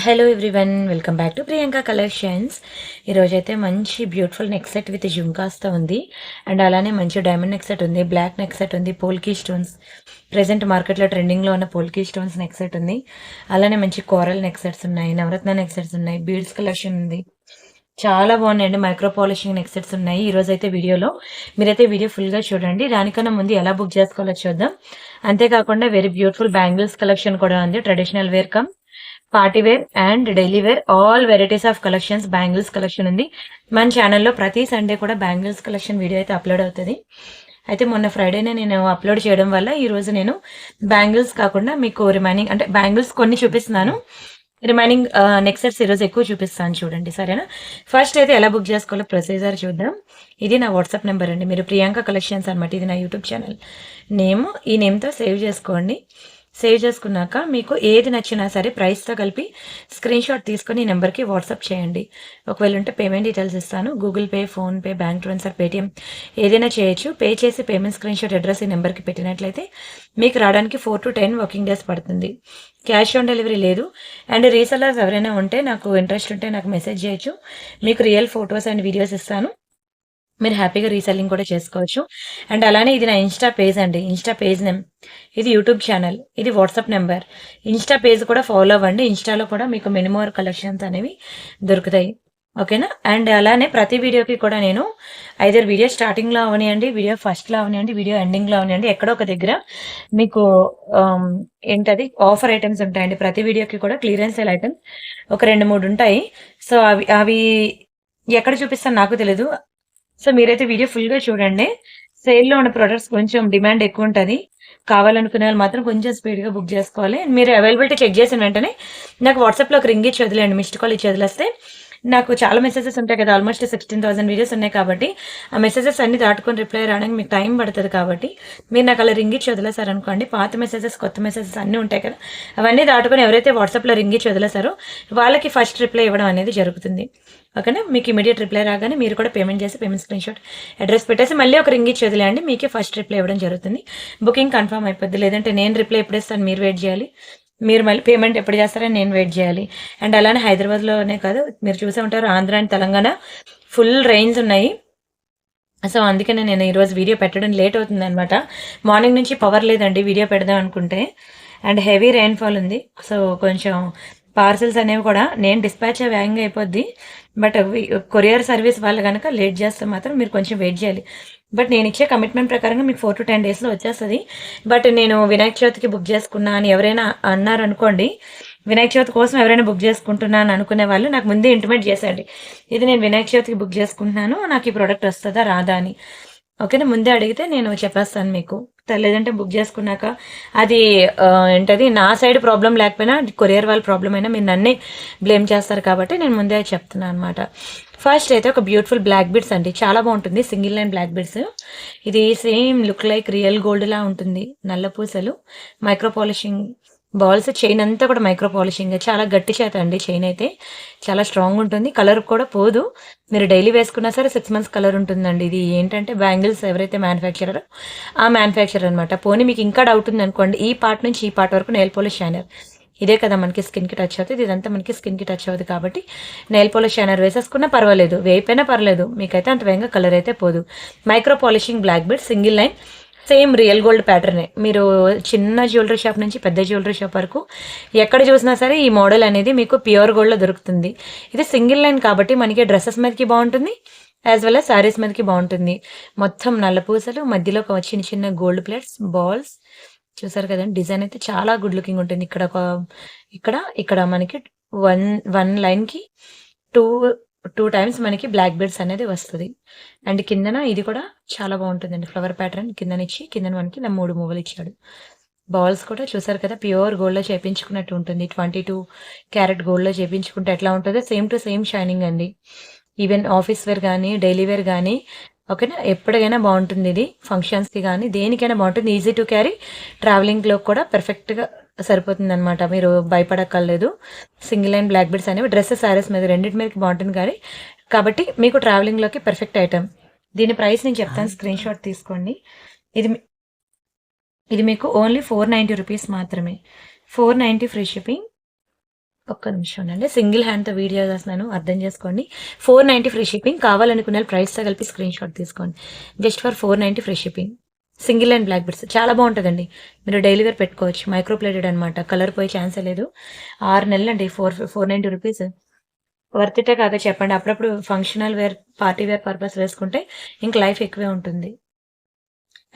Hello everyone, welcome back to Priyanka collections. ఈరోజైతే మంచి beautiful neck set with జుంకాస్తో ఉంది. And అలానే మంచి డైమండ్ నెక్ సెట్ ఉంది, బ్లాక్ నెక్ సెట్ ఉంది, పోల్కీ స్టోన్స్, ప్రెసెంట్ మార్కెట్లో ట్రెండింగ్లో ఉన్న పోల్కీ స్టోన్స్ నెక్ సెట్ ఉంది. అలానే మంచి కోరల్ నెక్ సెట్స్ ఉన్నాయి, నవరత్న నెక్ సెట్స్ ఉన్నాయి, బీడ్స్ కలెక్షన్ ఉంది. చాలా బాగున్నాయండి. మైక్రో పాలిషింగ్ నెక్ సెట్స్ ఉన్నాయి. ఈరోజు అయితే వీడియోలో మీరైతే వీడియో ఫుల్గా చూడండి. దానికన్నా ముందు ఎలా బుక్ చేసుకోవాలో చూద్దాం. అంతేకాకుండా వెరీ బ్యూటిఫుల్ బ్యాంగిల్స్ కలెక్షన్ కూడా ఉంది. Traditional wear come party wear and daily wear all varieties of collections bangles collection ఉంది. మన ఛానల్లో ప్రతి సండే కూడా బ్యాంగిల్స్ కలెక్షన్ వీడియో అయితే అప్లోడ్ అవుతుంది. అయితే మొన్న ఫ్రైడేనే నేను అప్లోడ్ చేయడం వల్ల ఈరోజు నేను బ్యాంగిల్స్ కాకుండా మీకు రిమైనింగ్ అంటే బ్యాంగిల్స్ కొన్ని చూపిస్తున్నాను. రిమైనింగ్ నెక్స్ట్ సెట్స్ ఈరోజు ఎక్కువ చూపిస్తాను చూడండి, సరేనా? ఫస్ట్ అయితే ఎలా బుక్ చేసుకోవాలో ప్రొసీజర్ చూద్దాం. ఇది నా వాట్సాప్ నెంబర్ అండి. మీరు ప్రియాంక కలెక్షన్స్ అనమాట. ఇది నా యూట్యూబ్ ఛానల్ నేమ్. ఈ నేమ్తో సేవ్ చేసుకోండి. సేవ్ చేసుకున్నాక మీకు ఏది నచ్చినా సరే ప్రైస్తో కలిపి స్క్రీన్ షాట్ తీసుకొని ఈ నెంబర్కి వాట్సాప్ చేయండి. ఒకవేళ ఉంటే పేమెంట్ డీటెయిల్స్ ఇస్తాను. Google pay, PhonePe, bank transfer, Paytm ఏదైనా చేయొచ్చు. పే చేసి పేమెంట్ స్క్రీన్ షాట్ అడ్రస్ ఈ నెంబర్కి పెట్టినట్లయితే మీకు రావడానికి 4 to 10 వర్కింగ్ డేస్ పడుతుంది. క్యాష్ ఆన్ డెలివరీ లేదు. అండ్ రీసెలర్స్ ఎవరైనా ఉంటే నాకు ఇంట్రెస్ట్ ఉంటే నాకు మెసేజ్ చేయొచ్చు. మీకు రియల్ ఫొటోస్ అండ్ వీడియోస్ ఇస్తాను. మీరు హ్యాపీగా రీసెల్లింగ్ కూడా చేసుకోవచ్చు. అండ్ అలానే ఇది నా ఇన్స్టా పేజ్ అండి. ఇన్స్టా పేజ్ నేమ్, ఇది యూట్యూబ్ ఛానల్, ఇది వాట్సాప్ నెంబర్. ఇన్స్టా పేజ్ కూడా ఫాలో అవ్వండి. ఇన్స్టాలో కూడా మీకు మినిమోర్ కలెక్షన్స్ అనేవి దొరుకుతాయి, ఓకేనా? అండ్ అలానే ప్రతి వీడియోకి కూడా నేను ఐదర్ వీడియో స్టార్టింగ్లో అవనివ్వండి, వీడియో ఫస్ట్లో అవనివ్వండి, వీడియో ఎండింగ్లో అవనివ్వండి, ఎక్కడో ఒక దగ్గర మీకు ఏంటది ఆఫర్ ఐటమ్స్ ఉంటాయండి. ప్రతి వీడియోకి కూడా క్లియరెన్స్ సేల్ ఐటమ్స్ ఒక 2-3 ఉంటాయి. సో అవి ఎక్కడ చూపిస్తాను నాకు తెలీదు. సో మీరైతే వీడియో ఫుల్గా చూడండి. సేల్లో ఉన్న ప్రొడక్ట్స్ కొంచెం డిమాండ్ ఎక్కువ ఉంటుంది. కావాలనుకునే వాళ్ళు మాత్రం కొంచెం స్పీడ్గా బుక్ చేసుకోవాలి. మీరు అవైలబిలిటీ చెక్ చేసిన వెంటనే నాకు వాట్సాప్లో ఒక రింగ్ ఇచ్చి వదిలేండి. మిస్డ్ కాల్ ఇచ్చి వదిలేస్తే నాకు చాలా మెసేజెస్ ఉంటాయి కదా, ఆల్మోస్ట్ 16,000 వీడియోస్ ఉన్నాయి కాబట్టి ఆ మెసేజెస్ అన్ని దాటుకొని రిప్లై రావడానికి మీకు టైం పడుతుంది. కాబట్టి మీరు నాకు అలా రింగ్ ఇచ్చి వదిలేసారనుకోండి, పాత మెసేజెస్, కొత్త మెసేజెస్ అన్నీ ఉంటాయి కదా, అవన్నీ దాటుకొని ఎవరైతే వాట్సాప్లో రింగ్ ఇచ్చి వదిలేసారో వాళ్ళకి ఫస్ట్ రిప్లై ఇవ్వడం అనేది జరుగుతుంది, ఓకేనా? మీకు ఇమీడియట్ రిప్లై రాగానే మీరు కూడా పేమెంట్ చేసి పేమెంట్ స్క్రీన్ షాట్ అడ్రస్ పెట్టేసి మళ్ళీ ఒక రింగ్ ఇచ్చి వదిలేయండి. మీకే ఫస్ట్ రిప్లై ఇవ్వడం జరుగుతుంది. బుకింగ్ కన్ఫర్మ్ అయిపోద్ది. లేదంటే నేను రిప్లై ఎప్పుడు ఇస్తాను మీరు వెయిట్ చేయాలి, మీరు మళ్ళీ పేమెంట్ ఎప్పుడు చేస్తారని నేను వెయిట్ చేయాలి. అండ్ అలానే హైదరాబాద్లోనే కాదు, మీరు చూసే ఉంటారు Andhra and Telangana full rains ఉన్నాయి. సో అందుకనే నేను ఈరోజు వీడియో పెట్టడం లేట్ అవుతుంది అనమాట. మార్నింగ్ నుంచి పవర్ లేదండి వీడియో పెడదాం అనుకుంటే. అండ్ హెవీ రైన్ఫాల్ ఉంది. సో కొంచెం పార్సల్స్ అనేవి కూడా నేను డిస్పాచ్ వేగంగా అయిపోద్ది. బట్ కొరియర్ సర్వీస్ వాళ్ళు కనుక లేట్ చేస్తే మాత్రం మీరు కొంచెం వెయిట్ చేయాలి. బట్ నేను ఇచ్చే కమిట్మెంట్ ప్రకారంగా మీకు 4 to 10 డేస్లో వచ్చేస్తుంది. బట్ నేను వినాయక చవితికి బుక్ చేసుకున్నా అని ఎవరైనా అన్నారనుకోండి, వినాయక చవితి కోసం ఎవరైనా బుక్ చేసుకుంటున్నాను అనుకునే వాళ్ళు నాకు ముందే ఇంటిమేట్ చేసేయండి. ఇది నేను వినాయక చవితికి బుక్ చేసుకుంటున్నాను, నాకు ఈ ప్రోడక్ట్ వస్తుందా రాదా అని, ఓకేనా? ముందే అడిగితే నేను చెప్పేస్తాను మీకు. లేదంటే బుక్ చేసుకున్నాక అది ఏంటది నా సైడ్ ప్రాబ్లం లేకపోయినా కొరియర్ వాళ్ళ ప్రాబ్లం అయినా మీరు నన్నే బ్లేమ్ చేస్తారు. కాబట్టి నేను ముందే చెప్తున్నాను అనమాట. ఫస్ట్ అయితే ఒక బ్యూటిఫుల్ బ్లాక్ బీడ్స్ అండి. చాలా బాగుంటుంది. Single line black beads. ఇది same look like real gold లా ఉంటుంది. నల్ల పూసలు, మైక్రో పాలిషింగ్ బాల్స్, చైన్ అంతా కూడా మైక్రో పాలిషింగ్. చాలా గట్టి చేత అండి. చైన్ అయితే చాలా స్ట్రాంగ్ ఉంటుంది. కలర్ కూడా పోదు. మీరు డైలీ వేసుకున్నా సరే 6 months కలర్ ఉంటుందండి. ఇది ఏంటంటే బ్యాంగిల్స్ ఎవరైతే మ్యానుఫ్యాక్చరర్ ఆ మ్యానుఫ్యాక్చరర్ అనమాట. పోనీ మీకు ఇంకా డౌట్ ఉంది అనుకోండి, ఈ పార్ట్ నుంచి ఈ పార్ట్ వరకు నెయిల్ పాలిష్ షైనర్ ఇదే కదా మనకి స్కిన్కి టచ్ అవుతుంది. ఇదంతా మనకి స్కిన్కి టచ్ అవుతుంది. కాబట్టి నెయిల్ పాలిష్ షైనర్ వేసేసుకున్నా పర్వాలేదు, వేయిపోయినా పర్లేదు, మీకైతే అంత వేగంగా కలర్ అయితే పోదు. Micro polishing black bead, single line, same real gold ప్యాటర్నే. మీరు చిన్న జ్యువెలరీ షాప్ నుంచి పెద్ద జ్యువెలరీ షాప్ వరకు ఎక్కడ చూసినా సరే ఈ మోడల్ అనేది మీకు ప్యూర్ గోల్డ్లో దొరుకుతుంది. ఇది సింగిల్ లైన్ కాబట్టి మనకి డ్రెస్సెస్ మీదకి బాగుంటుంది, యాజ్ వెల్ as శారీస్ మీదకి బాగుంటుంది. మొత్తం నల్ల పూసలు, మధ్యలో ఒక చిన్న చిన్న గోల్డ్ ప్లేట్స్, బాల్స్, చూసారు కదండి. డిజైన్ అయితే చాలా గుడ్ లుకింగ్ ఉంటుంది. ఇక్కడ మనకి వన్ లైన్కి టూ టైమ్స్ మనకి బ్లాక్ బీడ్స్ అనేది వస్తుంది. అండ్ కిందన ఇది కూడా చాలా బాగుంటుందండి. ఫ్లవర్ ప్యాటర్న్ కిందనిచ్చి కిందన మనకి 3 మూవలు ఇచ్చాడు. బాల్స్ కూడా చూసారు కదా, ప్యూర్ గోల్డ్లో చేయించుకున్నట్టు ఉంటుంది. 22 క్యారెట్ గోల్డ్లో చేయించుకుంటే ఎట్లా ఉంటుందో సేమ్ టు సేమ్ షైనింగ్ అండి. ఈవెన్ ఆఫీస్ వేర్ కానీ డైలీ వేర్ కానీ, ఓకేనా, ఎప్పటికైనా బాగుంటుంది. ఇది ఫంక్షన్స్కి కానీ దేనికైనా బాగుంటుంది. ఈజీ టు క్యారీ, ట్రావెలింగ్లో కూడా పర్ఫెక్ట్గా సరిపోతుంది అనమాట. మీరు భయపడక్కర్లేదు. సింగిల్ లైన్ బ్లాక్ బీడ్స్ అనేవి డ్రెస్సెస్, శారీస్ మీద రెండింటి మీదకి బాగుంటుంది కాబట్టి మీకు ట్రావెలింగ్లోకి పర్ఫెక్ట్ ఐటమ్. దీని ప్రైస్ నేను చెప్తాను, స్క్రీన్ షాట్ తీసుకోండి. ఇది మీకు ఓన్లీ 490 రూపీస్ మాత్రమే. 490 ఫ్రీ షిప్పింగ్. ఒక్క నిమిషం అండి. సింగిల్ హ్యాండ్‌తో వీడియో చేస్తున్నాను అర్థం చేసుకోండి. 490 ఫ్రీ షిప్పింగ్. కావాలనుకున్న ప్రైస్‌తో కలిపి స్క్రీన్ షాట్ తీసుకోండి. Just for 490 free shipping. Single and black bits చాలా బాగుంటుందండి. మీరు డైలీ వేర్ పెట్టుకోవచ్చు. మైక్రో ప్లేటెడ్ అనమాట. కలర్ పోయే ఛాన్సే లేదు. 6 నెలలండి. 490 రూపీస్. వర్త్ ఇటే కాక చెప్పండి. అప్పుడప్పుడు functional wear, party wear purpose వేసుకుంటే ఇంక లైఫ్ ఎక్కువే ఉంటుంది.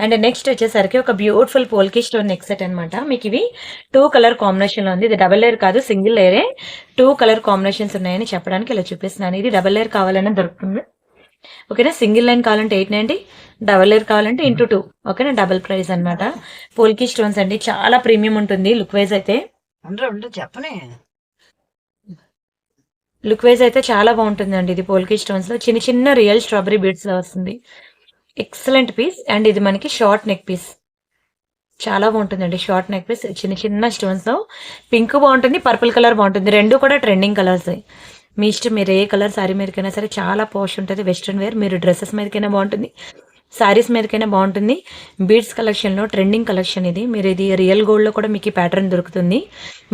అండ్ నెక్స్ట్ వచ్చేసరికి ఒక beautiful polki stone neck set అనమాట. మీకు ఇవి 2 కలర్ కాంబినేషన్లో ఉంది. ఇది డబల్ లేయర్ కాదు, సింగిల్ లేయరే. 2 కలర్ కాంబినేషన్స్ ఉన్నాయని చెప్పడానికి ఇలా చూపిస్తున్నాను. ఇది డబల్ లేయర్ కావాలన్నా దొరుకుతుంది. ఓకేనా. సింగిల్ లైన్ కావాలంటే 890, డబల్ లేయర్ కావాలంటే × 2. ఓకేనా. డబల్ ప్రైస్ అనమాట. పోల్కి స్టోన్స్ అండి, చాలా ప్రీమియం ఉంటుంది లుక్ వైజ్ అయితే. చెప్పనే లుక్ వైజ్ అయితే చాలా బాగుంటుందండి. ఇది పోల్కి స్టోన్స్ లో చిన్న చిన్న రియల్ స్ట్రాబెరీ బీడ్స్ లో వస్తుంది. Excellent piece. అండ్ ఇది మనకి షార్ట్ నెక్ పీస్. చాలా బాగుంటుందండి షార్ట్ నెక్ పీస్. చిన్న చిన్న స్టోన్స్ తో పింక్ బాగుంటుంది, పర్పుల్ కలర్ బాగుంటుంది. రెండు కూడా ట్రెండింగ్ కలర్స్. మీ ఇష్టం, మీరు ఏ కలర్ సారీ మీదకైనా సరే చాలా పోష్ ఉంటుంది. వెస్ట్రన్ వేర్, మీరు డ్రెస్సెస్ మీదకైనా బాగుంటుంది, శారీస్ మీదకైనా బాగుంటుంది. బీడ్స్ కలెక్షన్లో ట్రెండింగ్ కలెక్షన్ ఇది. మీరు ఇది రియల్ గోల్డ్లో కూడా మీకు ఈ ప్యాటర్న్ దొరుకుతుంది.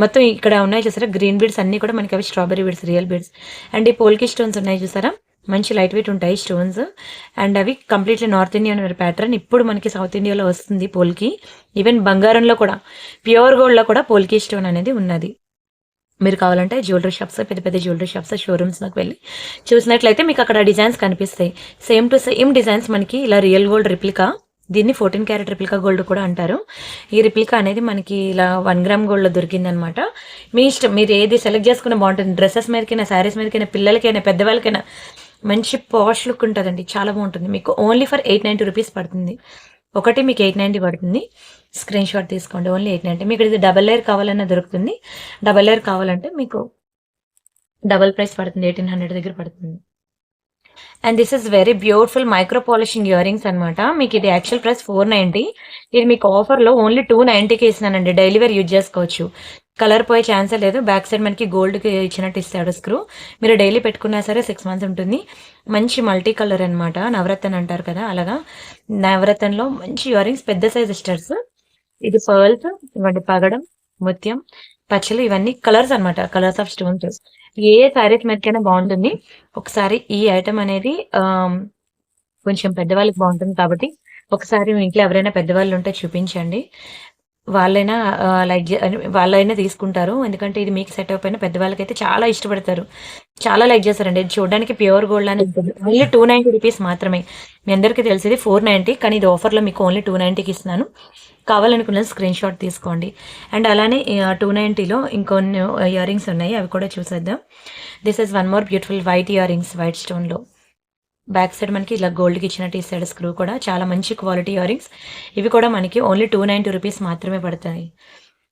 మొత్తం ఇక్కడ ఉన్నాయి చూసారా గ్రీన్ బీడ్స్ అన్నీ కూడా మనకి అవి strawberry beads, real beads. And ఈ పోల్కి స్టోన్స్ ఉన్నాయి చూసారా, మంచి లైట్ వెయిట్ ఉంటాయి స్టోన్స్. అండ్ అవి కంప్లీట్లీ నార్త్ ఇండియన్ ప్యాటర్న్. ఇప్పుడు మనకి సౌత్ ఇండియాలో వస్తుంది పోల్కి. ఈవెన్ బంగారంలో కూడా, ప్యూర్ గోల్డ్లో కూడా పోల్కి స్టోన్ అనేది ఉన్నది. మీరు కావాలంటే జ్యువెలరీ షాప్స్, పెద్ద పెద్ద జ్యువెలరీ షాప్స్, షోరూమ్స్లోకి వెళ్ళి చూసినట్లయితే మీకు అక్కడ డిజైన్స్ కనిపిస్తాయి. సేమ్ టు సేమ్ డిజైన్స్ మనకి ఇలా రియల్ గోల్డ్ రిప్లికా. దీన్ని 14 క్యారెట్ రిప్లికా గోల్డ్ కూడా అంటారు. ఈ రిప్లికా అనేది మనకి ఇలా 1 గ్రామ్ గోల్డ్లో దొరికిందనమాట. మీ ఇష్టం, మీరు ఏది సెలెక్ట్ చేసుకున్న బాగుంటుంది. డ్రెస్సెస్ మీదకైనా, శారీస్ మీదకైనా, పిల్లలకైనా, పెద్దవాళ్ళకైనా మంచి పాష్ లుక్ ఉంటుందండి. చాలా బాగుంటుంది. మీకు ఓన్లీ ఫర్ 890 రూపీస్ పడుతుంది. ఒకటి మీకు 890 పడుతుంది. స్క్రీన్ షాట్ తీసుకోండి. ఓన్లీ 890. మీకు ఇది డబల్ లేయర్ కావాలన్నా దొరుకుతుంది. డబల్ లేయర్ కావాలంటే మీకు డబల్ ప్రైస్ పడుతుంది, 1800 దగ్గర పడుతుంది. And this is very beautiful micro polishing ear rings అనమాట. మీకు ఇది యాక్చువల్ ప్రైస్ 490. ఇది మీకు ఆఫర్లో ఓన్లీ 290కి ఇస్తున్నానండి. డైలీ వేర్ యూజ్ చేసుకోవచ్చు. కలర్ పోయే ఛాన్సే లేదు. బ్యాక్ సైడ్ మనకి గోల్డ్కి ఇచ్చినట్టు ఇస్తాడు స్క్రూ. మీరు డైలీ పెట్టుకున్నా సరే 6 మంత్స్ ఉంటుంది. మంచి మల్టీ కలర్ అనమాట. నవరత్న అంటారు కదా, అలాగా నవరత్నంలో మంచి ఇయర్ రింగ్స్, పెద్ద సైజ్ స్టడ్స్. ఇది పర్ల్స్, ఇవ్వండి పగడం, ముత్యం, పచ్చలు, ఇవన్నీ కలర్స్ అనమాట. Colours of stones. ఏ శారీస్ మీదకైనా బాగుంటుంది. ఒకసారి ఈ ఐటమ్ అనేది కొంచెం పెద్దవాళ్ళకి బాగుంటుంది కాబట్టి ఒకసారి మీ ఇంట్లో ఎవరైనా పెద్దవాళ్ళు ఉంటే చూపించండి. వాళ్ళైనా వాళ్ళైనా తీసుకుంటారు. ఎందుకంటే ఇది మీకు సెట్ అయిపోయిన పెద్దవాళ్ళకైతే చాలా ఇష్టపడతారు, చాలా లైక్ చేస్తారండి. ఇది చూడడానికి ప్యూర్ గోల్డ్ అని ఉంటుంది. ఓన్లీ 290 రూపీస్ మాత్రమే. మీ అందరికీ తెలిసేది 490, కానీ ఇది ఆఫర్లో మీకు ఓన్లీ 290కి ఇస్తున్నాను. కావాలనుకున్న స్క్రీన్ షాట్ తీసుకోండి. అండ్ అలానే 290లో ఇంకొన్ని ఇయర్ రింగ్స్ ఉన్నాయి, అవి కూడా చూసేద్దాం. This is one more beautiful white earrings, white స్టోన్లో. బ్యాక్ సైడ్ మనకి ఇలా గోల్డ్కి ఇచ్చినట్టు ఇస్తాడు స్క్రూ కూడా. చాలా మంచి క్వాలిటీ ఇయర్ రింగ్స్. ఇవి కూడా మనకి ఓన్లీ 290 రూపీస్ మాత్రమే పడతాయి.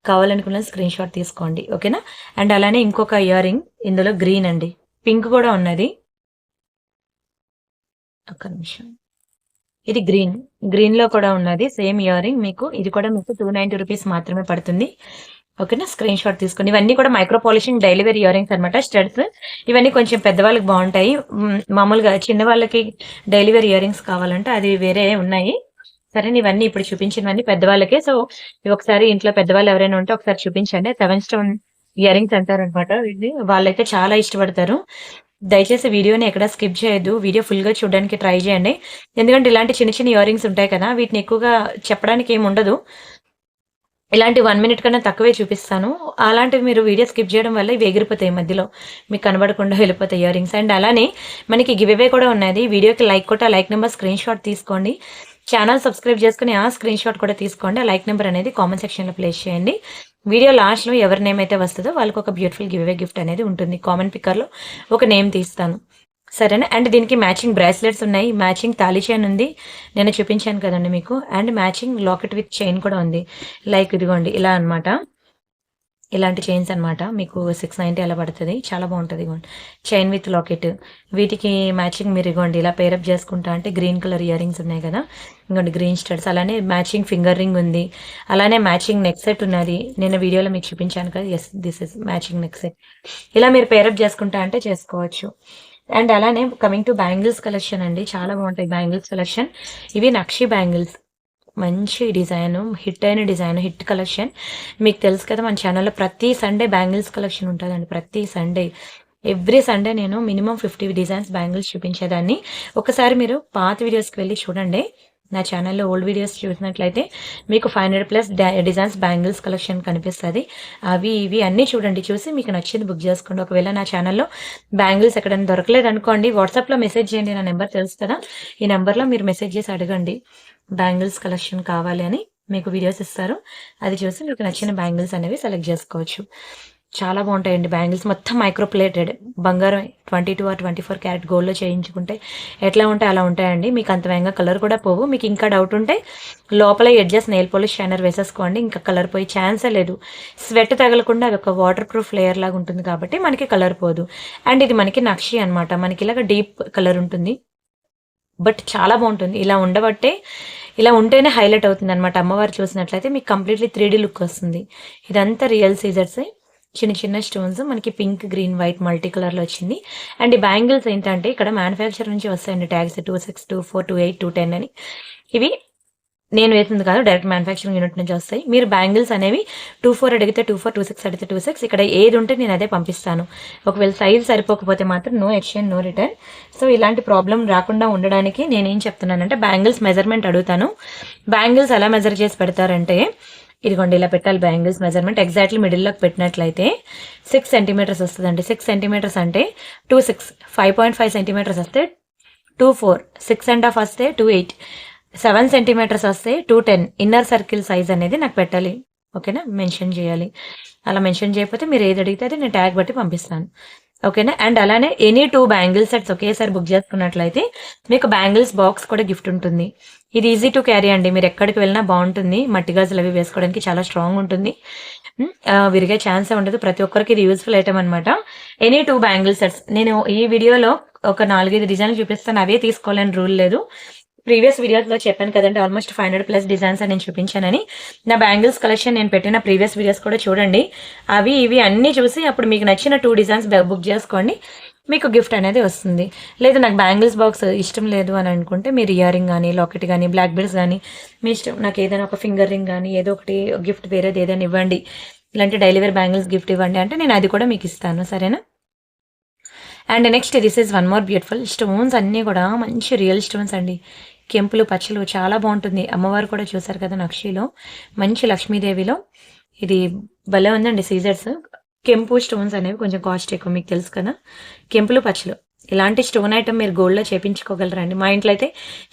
కావాలనుకున్న స్క్రీన్ షాట్ తీసుకోండి. ఓకేనా. అండ్ అలానే ఇంకొక ఇయర్ రింగ్, ఇందులో గ్రీన్ అండి, పింక్ కూడా ఉన్నది. ఒక్క నిమిషం. ఇది గ్రీన్లో కూడా ఉన్నది సేమ్ ఇయర్ రింగ్. మీకు ఇది కూడా మీకు 290 రూపీస్ మాత్రమే పడుతుంది. ఓకేనా. స్క్రీన్ షాట్ తీసుకోండి. ఇవన్నీ కూడా micro polishing daily wear earrings అనమాట. స్టడ్స్ ఇవన్నీ కొంచెం పెద్దవాళ్ళకి బాగుంటాయి. మామూలుగా చిన్న వాళ్ళకి డైలీ వేర్ ఇయర్ రింగ్స్ కావాలంటే అది వేరే ఉన్నాయి. సరే, ఇవన్నీ ఇప్పుడు చూపించినవన్నీ పెద్దవాళ్ళకే. సో ఇవి ఒకసారి ఇంట్లో పెద్దవాళ్ళు ఎవరైనా ఉంటే ఒకసారి చూపించండి. 7 స్టోన్ ఇయర్ రింగ్స్ అంటారనమాట. ఇది వాళ్ళైతే చాలా ఇష్టపడతారు. దయచేసి వీడియోని ఎక్కడ స్కిప్ చేయొద్దు. వీడియో ఫుల్గా చూడడానికి ట్రై చేయండి. ఎందుకంటే ఇలాంటి చిన్న చిన్న ఇయర్ రింగ్స్ ఉంటాయి కదా, వీటిని ఎక్కువగా చెప్పడానికి ఏమి ఉండదు. ఇలాంటి 1 మినిట్ కన్నా తక్కువే చూపిస్తాను. అలాంటివి మీరు వీడియో స్కిప్ చేయడం వల్ల ఇవి ఎగిరిపోతాయి, మధ్యలో మీకు కనబడకుండా వెళ్ళిపోతాయి ఇయర్ రింగ్స్. అండ్ అలానే మనకి గివ్ అవే కూడా ఉన్నది. వీడియోకి లైక్ కొట్టి ఆ లైక్ నెంబర్ స్క్రీన్ షాట్ తీసుకోండి. ఛానల్ సబ్స్క్రైబ్ చేసుకుని ఆ స్క్రీన్ షాట్ కూడా తీసుకోండి. ఆ లైక్ నెంబర్ అనేది కామెంట్ సెక్షన్లో ప్లేస్ చేయండి. వీడియో లాస్ట్లో ఎవరి నేమ్ అయితే వస్తుందో వాళ్ళకి ఒక బ్యూటిఫుల్ గివ్ అవే గిఫ్ట్ అనేది ఉంటుంది. కామెంట్ పిక్కర్లో ఒక నేమ్ తీస్తాను, సరేనా. అండ్ దీనికి మ్యాచింగ్ బ్రాస్లెట్స్ ఉన్నాయి, మ్యాచింగ్ తాళీ చైన్ ఉంది, నేను చూపించాను కదండి మీకు. And matching locket with chain కూడా ఉంది. లైక్ ఇదిగోండి ఇలా అనమాట. ఇలాంటి చైన్స్ అనమాట. మీకు 690 అలా పడుతుంది. చాలా బాగుంటుంది. ఇగోండి చైన్ విత్ లాకెట్. వీటికి మ్యాచింగ్ మీరు ఇగోండి ఇలా పేరప్ చేసుకుంటా అంటే గ్రీన్ కలర్ ఇయర్ రింగ్స్ ఉన్నాయి కదా, ఇంకోండి గ్రీన్ స్టడ్స్. అలానే మ్యాచింగ్ ఫింగర్ రింగ్ ఉంది. అలానే మ్యాచింగ్ నెక్ సెట్ ఉన్నది. నేను వీడియోలో మీకు చూపించాను కదా. Yes, this is matching neck set. ఇలా మీరు పేరప్ చేసుకుంటా అంటే చేసుకోవచ్చు. అండ్ అలానే కమింగ్ టు బ్యాంగిల్స్ కలెక్షన్ అండి. చాలా బాగుంటాయి బ్యాంగిల్స్ కలెక్షన్. ఇవి నక్షి బ్యాంగిల్స్. మంచి డిజైన్, హిట్ అయిన డిజైన్, హిట్ కలెక్షన్. మీకు తెలుసు కదా మన ఛానల్లో ప్రతి సండే బ్యాంగిల్స్ కలెక్షన్ ఉంటుందండి. ప్రతి సండే, ఎవ్రీ సండే నేను మినిమం 50 డిజైన్స్ బ్యాంగిల్స్ చూపించేదాన్ని. ఒకసారి మీరు పాత వీడియోస్కి వెళ్ళి చూడండి. నా ఛానల్లో ఓల్డ్ వీడియోస్ చూసినట్లయితే మీకు 500+ డిజైన్స్ బ్యాంగిల్స్ కలెక్షన్ కనిపిస్తుంది. అవి ఇవి అన్నీ చూడండి. చూసి మీకు నచ్చింది బుక్ చేసుకోండి. ఒకవేళ నా ఛానల్లో బ్యాంగిల్స్ ఎక్కడైనా దొరకలేదు అనుకోండి, వాట్సాప్లో మెసేజ్ చేయండి. నా నెంబర్ తెలుసు కదా, ఈ నెంబర్లో మీరు మెసేజ్ చేసి అడగండి బ్యాంగిల్స్ కలెక్షన్ కావాలి అని. మీకు వీడియోస్ ఇస్తారు, అది చూసి మీకు నచ్చిన బ్యాంగిల్స్ అనేవి సెలెక్ట్ చేసుకోవచ్చు. చాలా బాగుంటాయండి బ్యాంగిల్స్. మొత్తం మైక్రో ప్లేటెడ్ బంగారం 22 or 24 క్యారెట్ గోల్డ్లో చేయించుకుంటే ఎట్లా ఉంటాయి అలా ఉంటాయండి. మీకు అంత వేగంగా కలర్ కూడా పోవు. మీకు ఇంకా డౌట్ ఉంటే లోపల ఎడ్జెస్ నెయిల్ పాలిష్ షైనర్ వేసేసుకోండి, ఇంకా కలర్ పోయి ఛాన్సే లేదు. స్వెట్ తగలకుండా అది ఒక వాటర్ ప్రూఫ్ లేయర్ లాగా ఉంటుంది కాబట్టి మనకి కలర్ పోదు. అండ్ ఇది మనకి నక్షి అనమాట, మనకి ఇలాగ డీప్ కలర్ ఉంటుంది. బట్ చాలా బాగుంటుంది. ఇలా ఉండబట్టే, ఇలా ఉంటేనే హైలైట్ అవుతుంది అనమాట. అమ్మవారు చూసినట్లయితే మీకు కంప్లీట్లీ 3D లుక్ వస్తుంది. ఇదంతా రియల్ సీజర్సే, చిన్న చిన్న స్టోన్స్ మనకి పింక్, గ్రీన్, వైట్ మల్టీ కలర్లో వచ్చింది. అండ్ ఈ బ్యాంగిల్స్ ఏంటంటే ఇక్కడ మ్యానుఫ్యాక్చర్ నుంచి వస్తాయండి ట్యాగ్స్ 26, 24, 28, 210 అని. ఇవి నేను వేసింది కాదు, డైరెక్ట్ మ్యానుఫ్యాక్చరింగ్ యూనిట్ నుంచి వస్తాయి. మీరు బ్యాంగిల్స్ అనేవి 24 అడిగితే 24, 26 అడిగితే 26, ఇక్కడ ఏది ఉంటే నేను అదే పంపిస్తాను. ఒకవేళ సైజ్ సరిపోకపోతే మాత్రం no exchange, no return. So ఇలాంటి ప్రాబ్లం రాకుండా ఉండడానికి నేనేం చెప్తున్నానంటే బ్యాంగిల్స్ మెజర్మెంట్ అడుగుతాను. బ్యాంగిల్స్ ఎలా మెజర్ చేసి పెడతారంటే, ఇదిగోండి ఇలా పెట్టాలి బ్యాంగిల్స్ మెజర్మెంట్. ఎగ్జాక్ట్లీ మిడిల్లోకి పెట్టినట్లయితే 6 సెంటీమీటర్స్ వస్తుందండి. 6 సెంటీమీటర్స్ అంటే 26, 5.5 సెంటీమీటర్స్ వస్తే 24, 6.5 వస్తే 28, 7 సెంటీమీటర్స్ వస్తే 210. ఇన్నర్ సర్కిల్ సైజ్ అనేది నాకు పెట్టాలి, ఓకేనా, మెన్షన్ చేయాలి. అలా మెన్షన్ చేయకపోతే మీరు ఏది అడిగితే అది నేను ట్యాగ్ బట్టి పంపిస్తాను, ఓకేనా. అండ్ అలానే ఎనీ 2 బ్యాంగిల్ సెట్స్ ఒకేసారి బుక్ చేసుకున్నట్లయితే మీకు బ్యాంగిల్స్ బాక్స్ కూడా గిఫ్ట్ ఉంటుంది. ఇది ఈజీ టు క్యారీ అండి, మీరు ఎక్కడికి వెళ్ళినా బాగుంటుంది. మట్టి గాజులు అవి వేసుకోవడానికి చాలా స్ట్రాంగ్ ఉంటుంది, విరిగే ఛాన్సే ఉండదు. ప్రతి ఒక్కరికి ఇది యూస్ఫుల్ ఐటమ్ అనమాట. Any 2 bangle sets. నేను ఈ వీడియోలో ఒక 4-5 డిజైన్లు చూపిస్తాను, అవే తీసుకోవాలని రూల్ లేదు. ప్రీవియస్ వీడియోస్లో చెప్పాను కదండి, ఆల్మోస్ట్ 500+ డిజైన్స్ నేను చూపించానని. నా బ్యాంగిల్స్ కలెక్షన్ నేను పెట్టిన ప్రీవియస్ వీడియోస్ కూడా చూడండి. అవి ఇవి అన్నీ చూసి అప్పుడు మీకు నచ్చిన 2 డిజైన్స్ బుక్ చేసుకోండి, మీకు గిఫ్ట్ అనేది వస్తుంది. లేదు నాకు బ్యాంగిల్స్ బాక్స్ ఇష్టం లేదు అని అనుకుంటే మీరు ఇయర్ రింగ్ కానీ, లాకెట్ కానీ, బ్లాక్ బెల్ట్స్ కానీ మీ ఇష్టం. నాకు ఏదైనా ఒక ఫింగర్ రింగ్ కానీ ఏదో ఒకటి గిఫ్ట్ వేరేది ఏదైనా ఇవ్వండి, ఇలాంటి డైలీ వేర్ బ్యాంగిల్స్ గిఫ్ట్ ఇవ్వండి అంటే నేను అది కూడా మీకు ఇస్తాను, సరేనా. And next this is one more beautiful. Stones అన్నీ కూడా మంచి రియల్ స్టోన్స్ అండి, కెంపులు పచ్చలు చాలా బాగుంటుంది. అమ్మవారు కూడా చూసారు కదా నక్షిలో, మంచి లక్ష్మీదేవిలో. ఇది భలే ఉందండి సీజర్స్. కెంపు స్టోన్స్ అనేవి కొంచెం కాస్ట్ ఎక్కువ, మీకు తెలుసు కదా. కెంపులు పచ్చలు ఇలాంటి స్టోన్ ఐటమ్ మీరు గోల్డ్లో చేపించుకోగలరండి. మా ఇంట్లో అయితే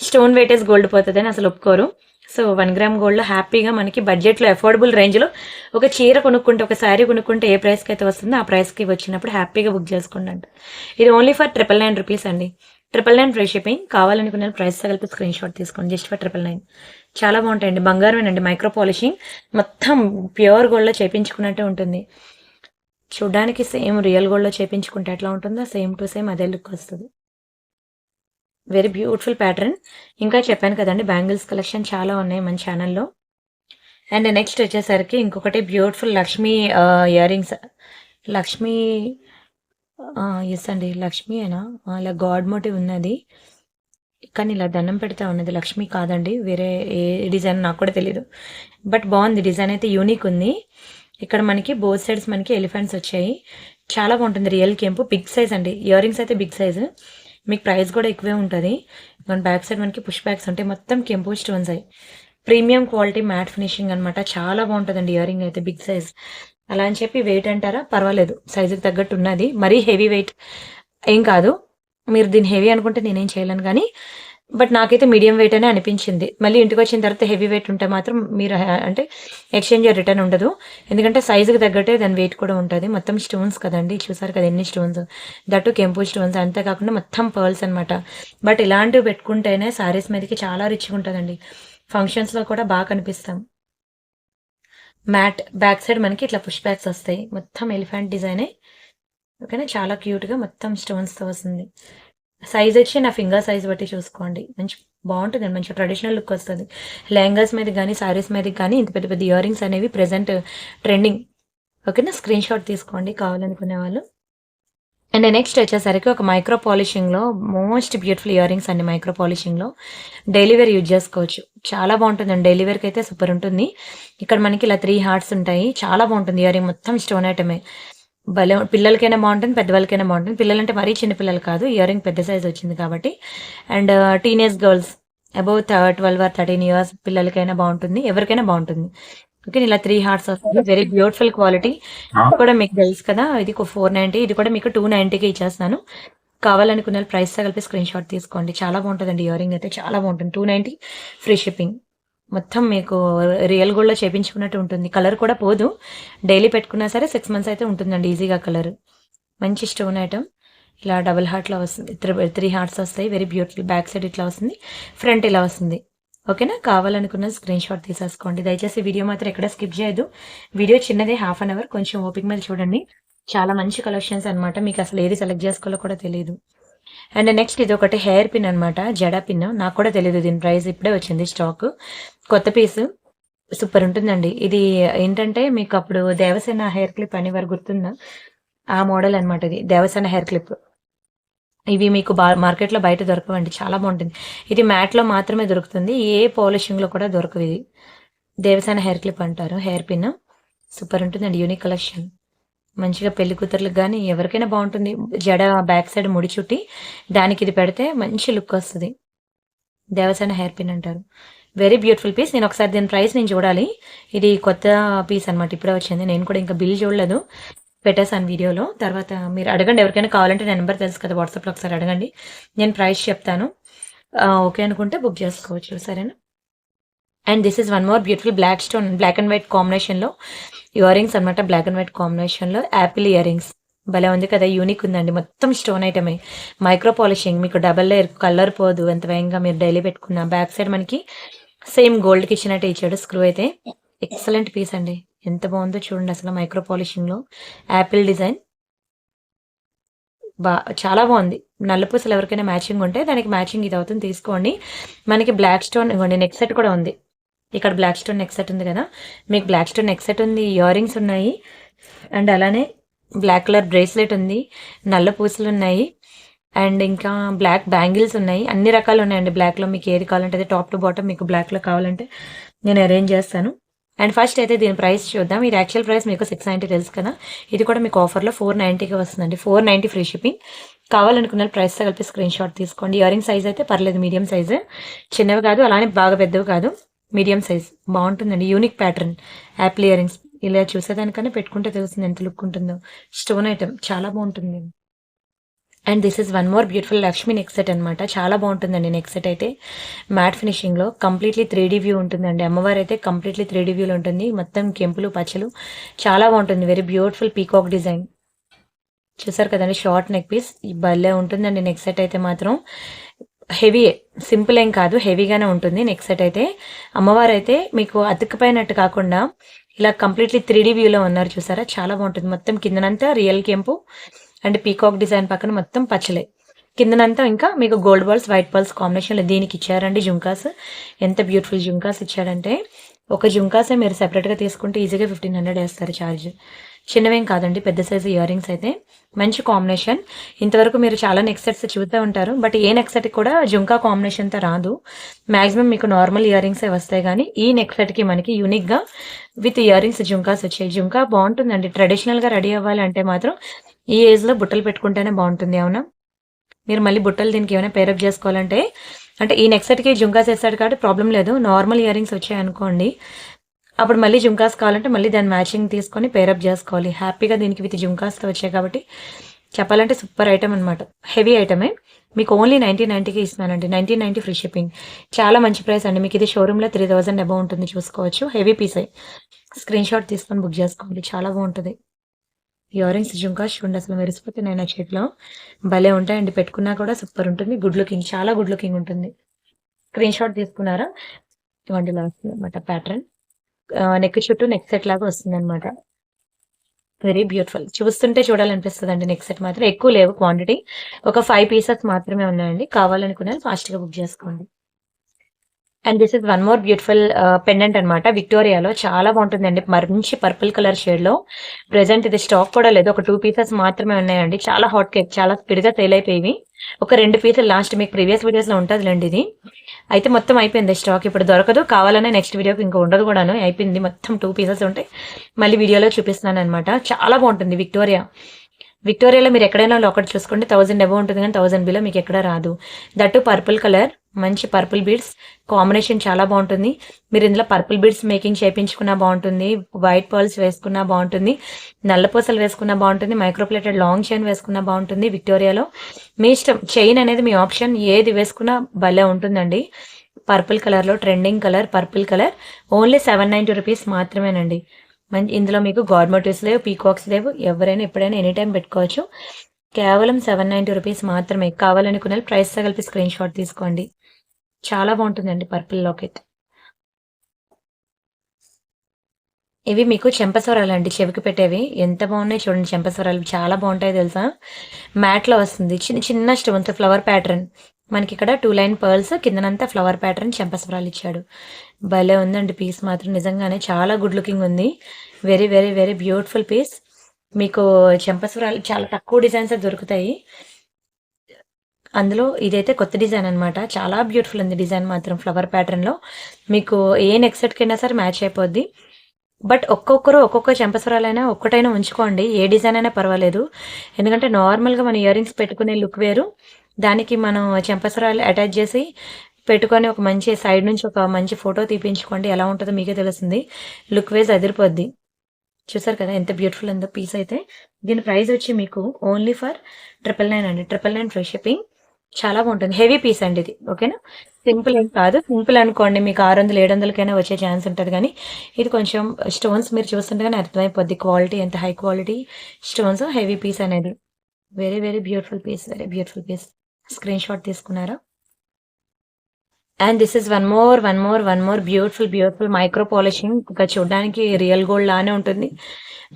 స్టోన్ వెయిటేజ్ గోల్డ్ పోతుందని అసలు ఒప్పుకోరు. సో 1 గ్రామ్ గోల్డ్లో హ్యాపీగా మనకి బడ్జెట్లో అఫోర్డబుల్ రేంజ్లో ఒక చీర కొనుక్కుంటే, ఒక శారీ కొనుక్కుంటే ఏ ప్రైస్కి అయితే వస్తుందో ఆ ప్రైస్కి వచ్చినప్పుడు హ్యాపీగా బుక్ చేసుకోండి. ఇది ఓన్లీ ఫర్ 999 రూపీస్ అండి. 999 ఫ్రీ షిప్పింగ్. కావాలనుకున్న ప్రైస్ కలిపి స్క్రీన్ షాట్ తీసుకోండి, జస్ట్ ఫర్ 999. చాలా బాగుంటాయండి, బంగారమేనండి, మైక్రో పాలిషింగ్, మొత్తం ప్యూర్ గోల్డ్లో చేపించుకున్నట్టే ఉంటుంది. చూడ్డానికి సేమ్ రియల్ గోల్డ్లో చేపించుకుంటే ఎట్లా ఉంటుందో సేమ్ టు సేమ్ అదే లుక్ వస్తుంది. Very beautiful pattern. ఇంకా చెప్పాను కదండి బ్యాంగిల్స్ కలెక్షన్ చాలా ఉన్నాయి మన ఛానల్లో. అండ్ నెక్స్ట్ వచ్చేసరికి ఇంకొకటి beautiful Lakshmi earrings. Lakshmi yes అండి, లక్ష్మీ అయినా ఇలా గాడ్ మోటివ్ ఉన్నది, కానీ ఇలా దండం పెడతా ఉన్నది లక్ష్మీ కాదండి, వేరే ఏ డిజైన్ నాకు కూడా తెలీదు. బట్ బాగుంది డిజైన్ అయితే, యూనిక్ ఉంది. ఇక్కడ మనకి బోత్ సైడ్స్ మనకి ఎలిఫెంట్స్ వచ్చాయి, చాలా బాగుంటుంది. రియల్ కెంపు, బిగ్ సైజ్ అండి. ఇయర్ రింగ్స్ అయితే బిగ్ సైజు, మీకు ప్రైస్ కూడా ఎక్కువే ఉంటుంది. మన బ్యాక్ సైడ్ మనకి పుష్ బ్యాగ్స్ ఉంటాయి, మొత్తం కెంపు స్టోన్స్ అయ్యి, ప్రీమియం క్వాలిటీ మ్యాట్ ఫినిషింగ్ అనమాట. చాలా బాగుంటుందండి ఇయర్ రింగ్ అయితే, బిగ్ సైజ్. అలా అని చెప్పి వెయిట్ అంటారా, పర్వాలేదు, సైజుకి తగ్గట్టు ఉన్నది, మరీ హెవీ వెయిట్ ఏం కాదు. మీరు దీన్ని హెవీ అనుకుంటే నేనేం చేయలేను, కానీ బట్ నాకైతే మీడియం వెయిట్ అనే అనిపించింది. మళ్ళీ ఇంటికి వచ్చిన తర్వాత హెవీ వెయిట్ ఉంటే మాత్రం మీరు అంటే ఎక్స్చేంజ్ రిటర్న్ ఉండదు, ఎందుకంటే సైజుకి తగ్గట్టే దాని వెయిట్ కూడా ఉంటుంది. మొత్తం స్టోన్స్ కదండి, చూసారు కదా ఎన్ని స్టోన్స్, దట్టు కెంపు స్టోన్స్, అంతేకాకుండా మొత్తం పర్ల్స్ అనమాట. బట్ ఇలాంటివి పెట్టుకుంటేనే శారీస్ మీదకి చాలా రిచ్గా ఉంటుందండి, ఫంక్షన్స్లో కూడా బాగా కనిపిస్తాం. మ్యాట్ బ్యాక్ సైడ్ మనకి ఇట్లా పుష్ బ్యాగ్స్ వస్తాయి, మొత్తం ఎలిఫెంట్ డిజైనే, ఓకేనా. చాలా క్యూట్గా మొత్తం స్టోన్స్తో వస్తుంది. సైజ్ వచ్చి నా ఫింగర్ సైజ్ బట్టి చూసుకోండి, మంచి బాగుంటుంది, మంచి ట్రెడిషనల్ లుక్ వస్తుంది. లెహంగాస్ మీద కానీ సారీస్ మీద కానీ ఇంత పెద్ద పెద్ద ఇయర్ రింగ్స్ అనేవి ప్రెజెంట్ ట్రెండింగ్, ఓకేనా. స్క్రీన్ షాట్ తీసుకోండి కావాలనుకునే వాళ్ళు. అండ్ నెక్స్ట్ వచ్చేసరికి ఒక మైక్రో పాలిషింగ్‌లో మోస్ట్ బ్యూటిఫుల్ ఇయర్ రింగ్స్ అండి. మైక్రో పాలిషింగ్‌లో డైలీ వేర్ యూజ్ చేసుకోవచ్చు. చాలా బాగుంటుందండి. డైలీ వేర్‌కి అయితే సూపర్ ఉంటుంది. ఇక్కడ మనకి ఇలా 3 హార్ట్స్ ఉంటాయి. చాలా బాగుంటుంది ఇయర్ రింగ్ మొత్తం స్టోన్ ఐటమే. భలే పిల్లలకైనా బాగుంటుంది. పెద్దవాళ్ళకైనా బాగుంటుంది. పిల్లలంటే మరీ చిన్న పిల్లలు కాదు. ఇయర్ రింగ్ పెద్ద సైజ్ వచ్చింది కాబట్టి. And teenage girls above 12 or 13 years పిల్లలకైనా బాగుంటుంది. ఎవరికైనా బాగుంటుంది. ఓకే. ఇలా 3 హార్ట్స్ వస్తుంది. Very beautiful quality. ఇది కూడా మీకు తెలుసు కదా! ఇది 490 ఇది కూడా మీకు 290కి ఇచ్చేస్తాను. కావాలనుకున్న వాళ్ళు ప్రైస్‌తో కలిపి స్క్రీన్ షాట్ తీసుకోండి. చాలా బాగుంటదండి ఇయర్ రింగ్ అయితే చాలా బాగుంటుంది. 290 ఫ్రీ షిప్పింగ్. మొత్తం మీకు రియల్ గోల్డ్‌లో చేపించుకున్నట్టు ఉంటుంది. కలర్ కూడా పోదు. డైలీ పెట్టుకున్నా సరే 6 మంత్స్ అయితే ఉంటుందండి ఈజీగా కలర్. మంచి స్టోన్ ఐటమ్. ఇలా డబుల్ హార్ట్‌లో వస్తుంది. 3 హార్ట్స్ వస్తాయి. Very beautiful. బ్యాక్ సైడ్ ఇట్లా వస్తుంది. ఫ్రంట్ ఇలా వస్తుంది. ఓకేనా? కావాలనుకున్న స్క్రీన్ షాట్ తీసేసుకోండి. దయచేసి వీడియో మాత్రం ఎక్కడ స్కిప్ చేయొద్దు. వీడియో చిన్నదే హాఫ్ అన్ అవర్. కొంచెం ఓపిక మీద చూడండి. చాలా మంచి కలెక్షన్స్ అన్నమాట. మీకు అసలు ఏది సెలెక్ట్ చేసుకోవాలో కూడా తెలీదు. అండ్ నెక్స్ట్ ఇది ఒకటి హెయిర్ పిన్ అన్నమాట. జడ పిన్. నాకు కూడా తెలీదు దీని ప్రైస్. ఇప్పుడే వచ్చింది స్టాక్. కొత్త పీస్. సూపర్ ఉంటుందండి. ఇది ఏంటంటే మీకు అప్పుడు దేవసేన హెయిర్ క్లిప్ అనేవారు గుర్తుందా? ఆ మోడల్ అన్నమాట ఇది. Devasena hair clip. ఇవి మీకు మార్కెట్‌లో బయట దొరకవండి. చాలా బాగుంటుంది. ఇది మ్యాట్‌లో మాత్రమే దొరుకుతుంది. ఏ పాలిషింగ్‌లో కూడా దొరకవు ఇది. దేవసేన హెయిర్ క్లిప్ అంటారు. Hair pin. సూపర్ ఉంటుందండి. Unique collection. మంచిగా పెళ్లి కూతుర్లకు గానీ ఎవరికైనా బాగుంటుంది. జడ బ్యాక్ సైడ్ ముడి చుట్టి దానికి ఇది పెడితే మంచి లుక్ వస్తది. దేవసేన హెయిర్ పిన్ అంటారు. Very beautiful piece. నేను ఒకసారి దీని ప్రైస్ నేను చూడాలి. ఇది కొత్త పీస్ అన్నమాట. ఇప్పుడే వచ్చింది. నేను కూడా ఇంకా బిల్ చూడలేదు. పెట్టేసాను వీడియోలో. తర్వాత మీరు అడగండి ఎవరికైనా కావాలంటే నా నెంబర్ తెలుసు కదా! వాట్సాప్‌లో ఒకసారి అడగండి. నేను ప్రైస్ చెప్తాను. ఓకే అనుకుంటే బుక్ చేసుకోవచ్చు. సరేనా? And this is one more beautiful black stone black and white కాంబినేషన్‌లో ఇయర్ రింగ్స్ అన్నమాట. బ్లాక్ అండ్ వైట్ కాంబినేషన్‌లో యాపిల్ ఇయర్ రింగ్స్. భలే ఉంది కదా! యూనిక్ ఉందండి. మొత్తం స్టోన్ ఐటమే. మైక్రో పాలిషింగ్ మీకు డబుల్ లేయర్ కలర్ పోదు. ఎంత వేగంగా మీరు డైలీ పెట్టుకున్న బ్యాక్ సైడ్ మనకి సేమ్ గోల్డ్‌కి ఇచ్చినట్టే ఇచ్చాడు స్క్రూ అయితే. ఎక్సలెంట్ పీస్ అండి. ఎంత బాగుందో చూడండి అసలు మైక్రో పాలిషింగ్‌లో యాపిల్ డిజైన్. బా చాలా బాగుంది. నల్ల పూసలు ఎవరికైనా మ్యాచింగ్ ఉంటే దానికి మ్యాచింగ్ ఇది అవుతుంది తీసుకోండి. మనకి బ్లాక్ స్టోన్ ఇగోండి నెక్ సెట్ కూడా ఉంది. ఇక్కడ బ్లాక్ స్టోన్ నెక్ సెట్ ఉంది కదా! మీకు బ్లాక్ స్టోన్ నెక్ సెట్ ఉంది. ఇయర్ రింగ్స్ ఉన్నాయి. అండ్ అలానే బ్లాక్ కలర్ బ్రేస్లెట్ ఉంది. నల్ల పూసలు ఉన్నాయి. అండ్ ఇంకా బ్లాక్ బ్యాంగిల్స్ ఉన్నాయి. అన్ని రకాలు ఉన్నాయండి బ్లాక్‌లో మీకు ఏది కావాలంటే అది టాప్ టు బాటమ్ మీకు బ్లాక్‌లో కావాలంటే నేను అరేంజ్ చేస్తాను. అండ్ ఫస్ట్ అయితే దీని ప్రైస్ చూద్దాం. ఇది యాక్చువల్ ప్రైస్ మీకు 690 తెలుసు కదా! ఇది కూడా మీకు ఆఫర్‌లో 490కి వస్తుందండి. 490 ఫ్రీ షిప్పింగ్. కావాలనుకున్న ప్రైస్‌తో కలిపి స్క్రీన్ షాట్ తీసుకోండి. ఇయర్ రింగ్ సైజ్ అయితే పర్లేదు మీడియం సైజే. చిన్నవి కాదు అలానే బాగా పెద్దవి కాదు. Medium size. బాగుంటుందండి. Unique pattern apple earrings. ఇలా చూసేదానికన్నా పెట్టుకుంటే తెలుస్తుంది ఎంత లుక్ ఉంటుందో. స్టోన్ ఐటెమ్ చాలా బాగుంటుంది. And this is one more beautiful Lakshmi neck set అనమాట. చాలా బాగుంటుందండి నెక్ సెట్ అయితే. మ్యాట్ ఫినిషింగ్‌లో కంప్లీట్‌లీ 3D వ్యూ ఉంటుందండి. అమ్మవారు అయితే కంప్లీట్‌లీ 3D వ్యూలో ఉంటుంది. మొత్తం కెంపులు, పచ్చలు చాలా బాగుంటుంది. Very beautiful peacock design. చూసారు కదండీ షార్ట్ నెక్ పీస్. భలే ఉంటుందండి నెక్ సెట్ అయితే మాత్రం. హెవీయే. సింపుల్ ఏం కాదు. హెవీగానే ఉంటుంది నెక్ సెట్ అయితే. అమ్మవారు అయితే మీకు అతుక్కుపోయినట్టు కాకుండా ఇలా కంప్లీట్‌లీ 3D వ్యూలో ఉన్నారు చూసారా? చాలా బాగుంటుంది. మొత్తం కిందనంతా రియల్ కెంపు అండ్ పీకాక్ డిజైన్ పక్కన మొత్తం పచ్చలే. కిందనంతా ఇంకా మీకు గోల్డ్ బాల్స్, వైట్ బాల్స్ కాంబినేషన్‌లో దీనికి ఇచ్చారండి జుంకాస్. ఎంత బ్యూటిఫుల్ జుంకాస్ ఇచ్చాడంటే ఒక జుంకాసే మీరు సెపరేట్‌గా తీసుకుంటే ఈజీగా 1500 ఏస్తారు ఛార్జ్. చిన్నవేం కాదండి. పెద్ద సైజు ఇయర్ రింగ్స్ అయితే మంచి కాంబినేషన్. ఇంతవరకు మీరు చాలా నెక్ సెట్స్ చూస్తూ ఉంటారు. బట్ ఏ నెక్ సెట్‌కి కూడా జుంకా కాంబినేషన్‌తో రాదు. మాక్సిమం మీకు నార్మల్ ఇయర్ రింగ్సే వస్తాయి గానీ ఈ నెక్ సెట్‌కి మనకి యూనిక్‌గా విత్ ఇయర్ రింగ్స్ జుంకాస్ వచ్చాయి. జుంకా బాగుంటుందండి. ట్రెడిషనల్‌గా రెడీ అవ్వాలంటే మాత్రం ఈ ఏజ్‌లో బుట్టలు పెట్టుకుంటేనే బాగుంటుంది. అవునా? మీరు మళ్ళీ బుట్టలు దీనికి ఏమైనా పేరప్ చేసుకోవాలంటే అంటే ఈ నెక్ సెట్‌కి జుంకాస్ ఏస్తాడు కాబట్టి ప్రాబ్లమ్ లేదు. నార్మల్ ఇయర్ రింగ్స్ వచ్చాయనుకోండి అప్పుడు మళ్ళీ జుంకాస్ కావాలంటే మళ్ళీ దాని మ్యాచింగ్ తీసుకొని పేరప్ చేసుకోవాలి. హ్యాపీగా దీనికి విత్ జుంకాస్‌తో వచ్చాయి కాబట్టి చెప్పాలంటే సూపర్ ఐటమ్ అనమాట. హెవీ ఐటమే. మీకు ఓన్లీ 1990కి ఇస్తున్నానండి. 1990 free shipping. చాలా మంచి ప్రైస్ అండి. మీకు ఇది షోరూమ్‌లో 3000 అబోవ్ ఉంటుంది చూసుకోవచ్చు. హెవీ పీసే. స్క్రీన్ షాట్ తీసుకొని బుక్ చేసుకోండి. చాలా బాగుంటది. ఇయర్ రింగ్స్ జుంకాస్ చూడండి అసలు మెరిసిపోతున్నాయి నా చేతిలో. భలే ఉంటాయండి. పెట్టుకున్నా కూడా సూపర్ ఉంటుంది. Good looking. చాలా గుడ్ లుకింగ్ ఉంటుంది. స్క్రీన్ షాట్ తీసుకున్నారా? ఇవ్వండి ఇలా వస్తుందన్నమాట ప్యాటర్న్. నెక్ చుట్టూ నెక్ సెట్ లాగా వస్తుందన్నమాట. Very beautiful. చూస్తుంటే చూడాలనిపిస్తదండి నెక్ సెట్ మాత్రం. ఎక్కువ లేవు క్వాంటిటీ. ఒక 5 పీసెస్ మాత్రమే ఉన్నాయండి. కావాలనుకున్న వాళ్ళు ఫాస్ట్‌గా బుక్ చేసుకోండి. And this is one more beautiful pendant అనమాట. విక్టోరియాలో చాలా బాగుంటుందండి. మంచి పర్పుల్ కలర్ షేడ్ లో. ప్రెసెంట్ ఇది స్టాక్ కూడా లేదు. ఒక 2 పీసెస్ మాత్రమే ఉన్నాయండి. చాలా హాట్ కేక్, చాలా స్పీడ్ గా సేల్ అయిపోయి ఒక 2 పీసులు లాస్ట్ మీకు ప్రీవియస్ వీడియోస్ లో ఉంటుందిలేండి. ఇది అయితే మొత్తం అయిపోయింది స్టాక్. ఇప్పుడు దొరకదు. కావాలనే నెక్స్ట్ వీడియోకి ఇంకా ఉండదు కూడాను. అయిపోయింది మొత్తం. 2 పీసెస్ ఉంటాయి. మళ్ళీ వీడియోలో చూపిస్తున్నాను అనమాట. చాలా బాగుంటుంది విక్టోరియా. విక్టోరియాలో మీరు ఎక్కడైనా ఒకటి చూసుకోండి, 1000 అబౌవ్ ఉంటుంది కానీ 1000 బిలో మీకు ఎక్కడ రాదు. దట్టు పర్పుల్ కలర్, మంచి పర్పుల్ బీడ్స్ కాంబినేషన్ చాలా బాగుంటుంది. మీరు ఇందులో పర్పుల్ బీడ్స్ మేకింగ్ చేయించుకున్నా బాగుంటుంది, వైట్ పర్ల్స్ వేసుకున్నా బాగుంటుంది, నల్లపూసలు వేసుకున్నా బాగుంటుంది, మైక్రోప్లేటెడ్ లాంగ్ చైన్ వేసుకున్నా బాగుంటుంది. విక్టోరియాలో మీ ఇష్టం, చైన్ అనేది మీ ఆప్షన్, ఏది వేసుకున్నా భలే ఉంటుందండి. పర్పుల్ కలర్లో trending colour purple colour. Only 790 rupees మాత్రమేనండి. మంచి ఇందులో మీకు గవర్నమెంట్స్ లేవు, పీకాక్స్ లేవు. ఎవరైనా ఎప్పుడైనా ఎనీ టైం పెట్టుకోవచ్చు. కేవలం 790 రూపీస్ మాత్రమే. కావాలనుకునే ప్రైస్ తో కలిపి స్క్రీన్ షాట్ తీసుకోండి. చాలా బాగుంటుందండి పర్పుల్ లాకెట్. ఇవి మీకు చెంపస్వరాలు అండి, చెవికి పెట్టేవి. ఎంత బాగున్నాయి చూడండి. చెంపస్వరాలు చాలా బాగుంటాయి తెలుసా. మ్యాట్ లో వస్తుంది, చిన్న చిన్న స్టోన్స్, ఫ్లవర్ ప్యాటర్న్. మనకి ఇక్కడ 2 లైన్ పర్ల్స్, కిందనంతా ఫ్లవర్ ప్యాటర్న్ చెంపస్వరాలు ఇచ్చాడు. భలే ఉందండి పీస్ మాత్రం. నిజంగానే చాలా గుడ్ లుకింగ్ ఉంది. Very very very beautiful piece. మీకు చెంపస్వరాలు చాలా తక్కువ డిజైన్స్ దొరుకుతాయి. అందులో ఇదైతే కొత్త డిజైన్ అనమాట. చాలా బ్యూటిఫుల్ ఉంది డిజైన్ మాత్రం. ఫ్లవర్ ప్యాటర్న్ లో మీకు ఏ నెక్ సెట్ కైనా సరే మ్యాచ్ అయిపోద్ది. బట్ ఒక్కొక్కరు ఒక్కొక్క చెంపస్వరాలైనా ఒక్కటైనా ఉంచుకోండి, ఏ డిజైన్ అయినా పర్వాలేదు. ఎందుకంటే నార్మల్గా మన ఇయర్ రింగ్స్ పెట్టుకునే లుక్ వేరు, దానికి మనం చెంపస్వరాలు అటాచ్ చేసి పెట్టుకొని ఒక మంచి సైడ్ నుంచి ఒక మంచి ఫోటో తీపించుకోండి, ఎలా ఉంటుందో మీకే తెలుస్తుంది. లుక్ వేజ్ అదిరిపోద్ది. చూసారు కదా ఎంత బ్యూటిఫుల్ ఉందో పీస్ అయితే. దీని ప్రైస్ వచ్చి మీకు ఓన్లీ ఫర్ 999 అండి. 999 ఫ్రీ షిప్పింగ్. చాలా బాగుంటుంది. హెవీ పీస్ అండి ఇది. ఓకేనా, సింపుల్ ఏం కాదు. సింపుల్ అనుకోండి మీకు 600 700కైనా వచ్చే ఛాన్స్ ఉంటుంది, కానీ ఇది కొంచెం స్టోన్స్ మీరు చూస్తుంటే కానీ అర్థమైపోద్ది క్వాలిటీ, ఎంత high quality stones. Heavy piece అనేది. Very very beautiful piece, very beautiful piece. Screenshot తీసుకున్నారా? And this is one more beautiful micro polishing. ఇంకా చూడడానికి రియల్ గోల్డ్ లానే ఉంటుంది.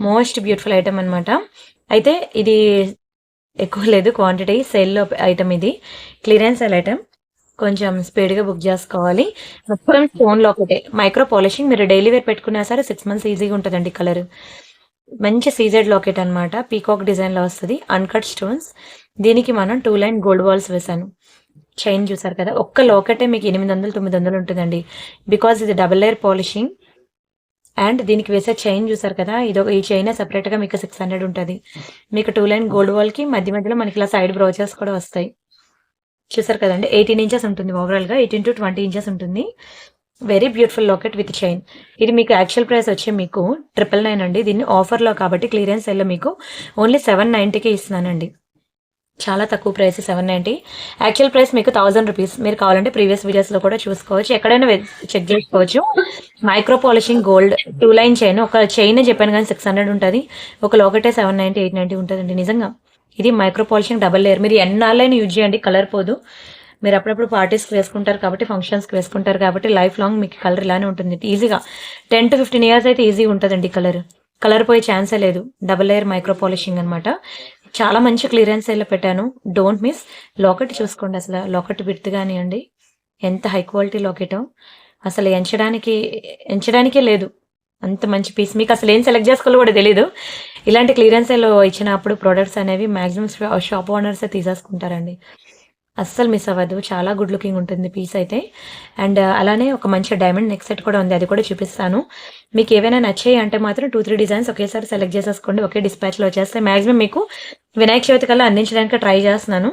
మోస్ట్ బ్యూటిఫుల్ ఐటమ్ అనమాట. అయితే ఇది ఎక్కువ లేదు క్వాంటిటీ, సేల్లో ఐటమ్ ఇది. Clearance sale item. కొంచెం స్పీడ్గా బుక్ చేసుకోవాలి. మొత్తం స్టోన్లో ఒకటే మైక్రో పాలిషింగ్. మీరు డైలీ వేర్ పెట్టుకున్నా సరే 6 months ఈజీగా ఉంటుందండి. కలర్ మంచి సీజెడ్ లాకెట్ అనమాట. పీకాక్ డిజైన్లో వస్తుంది, అన్కట్ స్టోన్స్. దీనికి మనం 2 లైన్ గోల్డ్ బాల్స్ వేసాను. చైన్ చూసారు కదా, ఒక్క లాకెటే మీకు 800 900 ఉంటుందండి. బికాజ్ ఇది డబుల్ లేయర్ పాలిషింగ్. అండ్ దీనికి వేసే చైన్ చూసారు కదా, ఈ చైన్ సెపరేట్గా మీకు 600 ఉంటుంది. మీకు 2 లైన్ గోల్డ్ వాల్కి మధ్య మధ్యలో మనకి ఇలా సైడ్ బ్రౌచెస్ కూడా వస్తాయి. చూసారు కదండి, 18 ఇంచెస్ ఉంటుంది ఓవరాల్గా. 18 to 20 ఇంచెస్ ఉంటుంది. Very beautiful locket with chain. ఇది మీకు యాక్చువల్ ప్రైస్ వచ్చి మీకు 999 అండి. దీన్ని ఆఫర్లో కాబట్టి క్లియరెన్స్ సెల్లో మీకు ఓన్లీ 790కి ఇస్తున్నానండి. చాలా తక్కువ ప్రైస్, 790. యాక్చువల్ ప్రైస్ మీకు 1000 రూపీస్. మీరు కావాలంటే ప్రీవియస్ వీడియోస్లో కూడా చూసుకోవచ్చు, ఎక్కడైనా చెక్ చేసుకోవచ్చు. Micro polishing gold 2 line chain. ఒక చైన్ చెప్పాను కానీ 600 ఉంటుంది. ఒక లాకెటే 790 890 ఉంటుందండి. నిజంగా ఇది మైక్రో పాలిషింగ్ డబల్ లేయర్. మీరు ఎన్నాళ్ళైనా యూజ్ చేయండి, కలర్ పోదు. మీరు అప్పుడప్పుడు పార్టీస్కి వేసుకుంటారు కాబట్టి, ఫంక్షన్స్కి వేసుకుంటారు కాబట్టి లైఫ్ లాంగ్ మీకు కలర్ ఇలానే ఉంటుంది. ఈజీగా 10 to 15 years అయితే ఈజీగా ఉంటుందండి. కలర్ పోయే ఛాన్సే లేదు. డబల్ లేయర్ మైక్రో పాలిషింగ్ అనమాట. చాలా మంచి క్లియరెన్స్ సేల్లో పెట్టాను. Don't miss. లాకెట్ చూసుకోండి, అసలు లాకెట్ విడ్త్ కానివ్వండి, ఎంత హై క్వాలిటీ లాకెటో. అసలు ఎంచడానికే లేదు, అంత మంచి పీస్. మీకు అసలు ఏం సెలెక్ట్ చేసుకోవాలో కూడా తెలీదు. ఇలాంటి క్లియరెన్స్ సేల్లో ఇచ్చినప్పుడు ప్రోడక్ట్స్ అనేవి మ్యాక్సిమం షాప్ ఓనర్సే తీసేసుకుంటారండి. అస్సలు మిస్ అవ్వదు. చాలా గుడ్ లుకింగ్ ఉంటుంది పీస్ అయితే. అండ్ అలానే ఒక మంచి డైమండ్ నెక్ సెట్ కూడా ఉంది, అది కూడా చూపిస్తాను. మీకు ఏవైనా నచ్చాయి అంటే మాత్రం 2-3 డిజైన్స్ ఒకేసారి సెలెక్ట్ చేసేసుకోండి, ఒకే డిస్పాచ్లో వచ్చేస్తాయి. మ్యాక్సిమం మీకు వినాయక చవితి కల్లా అందించడానికి ట్రై చేస్తున్నాను.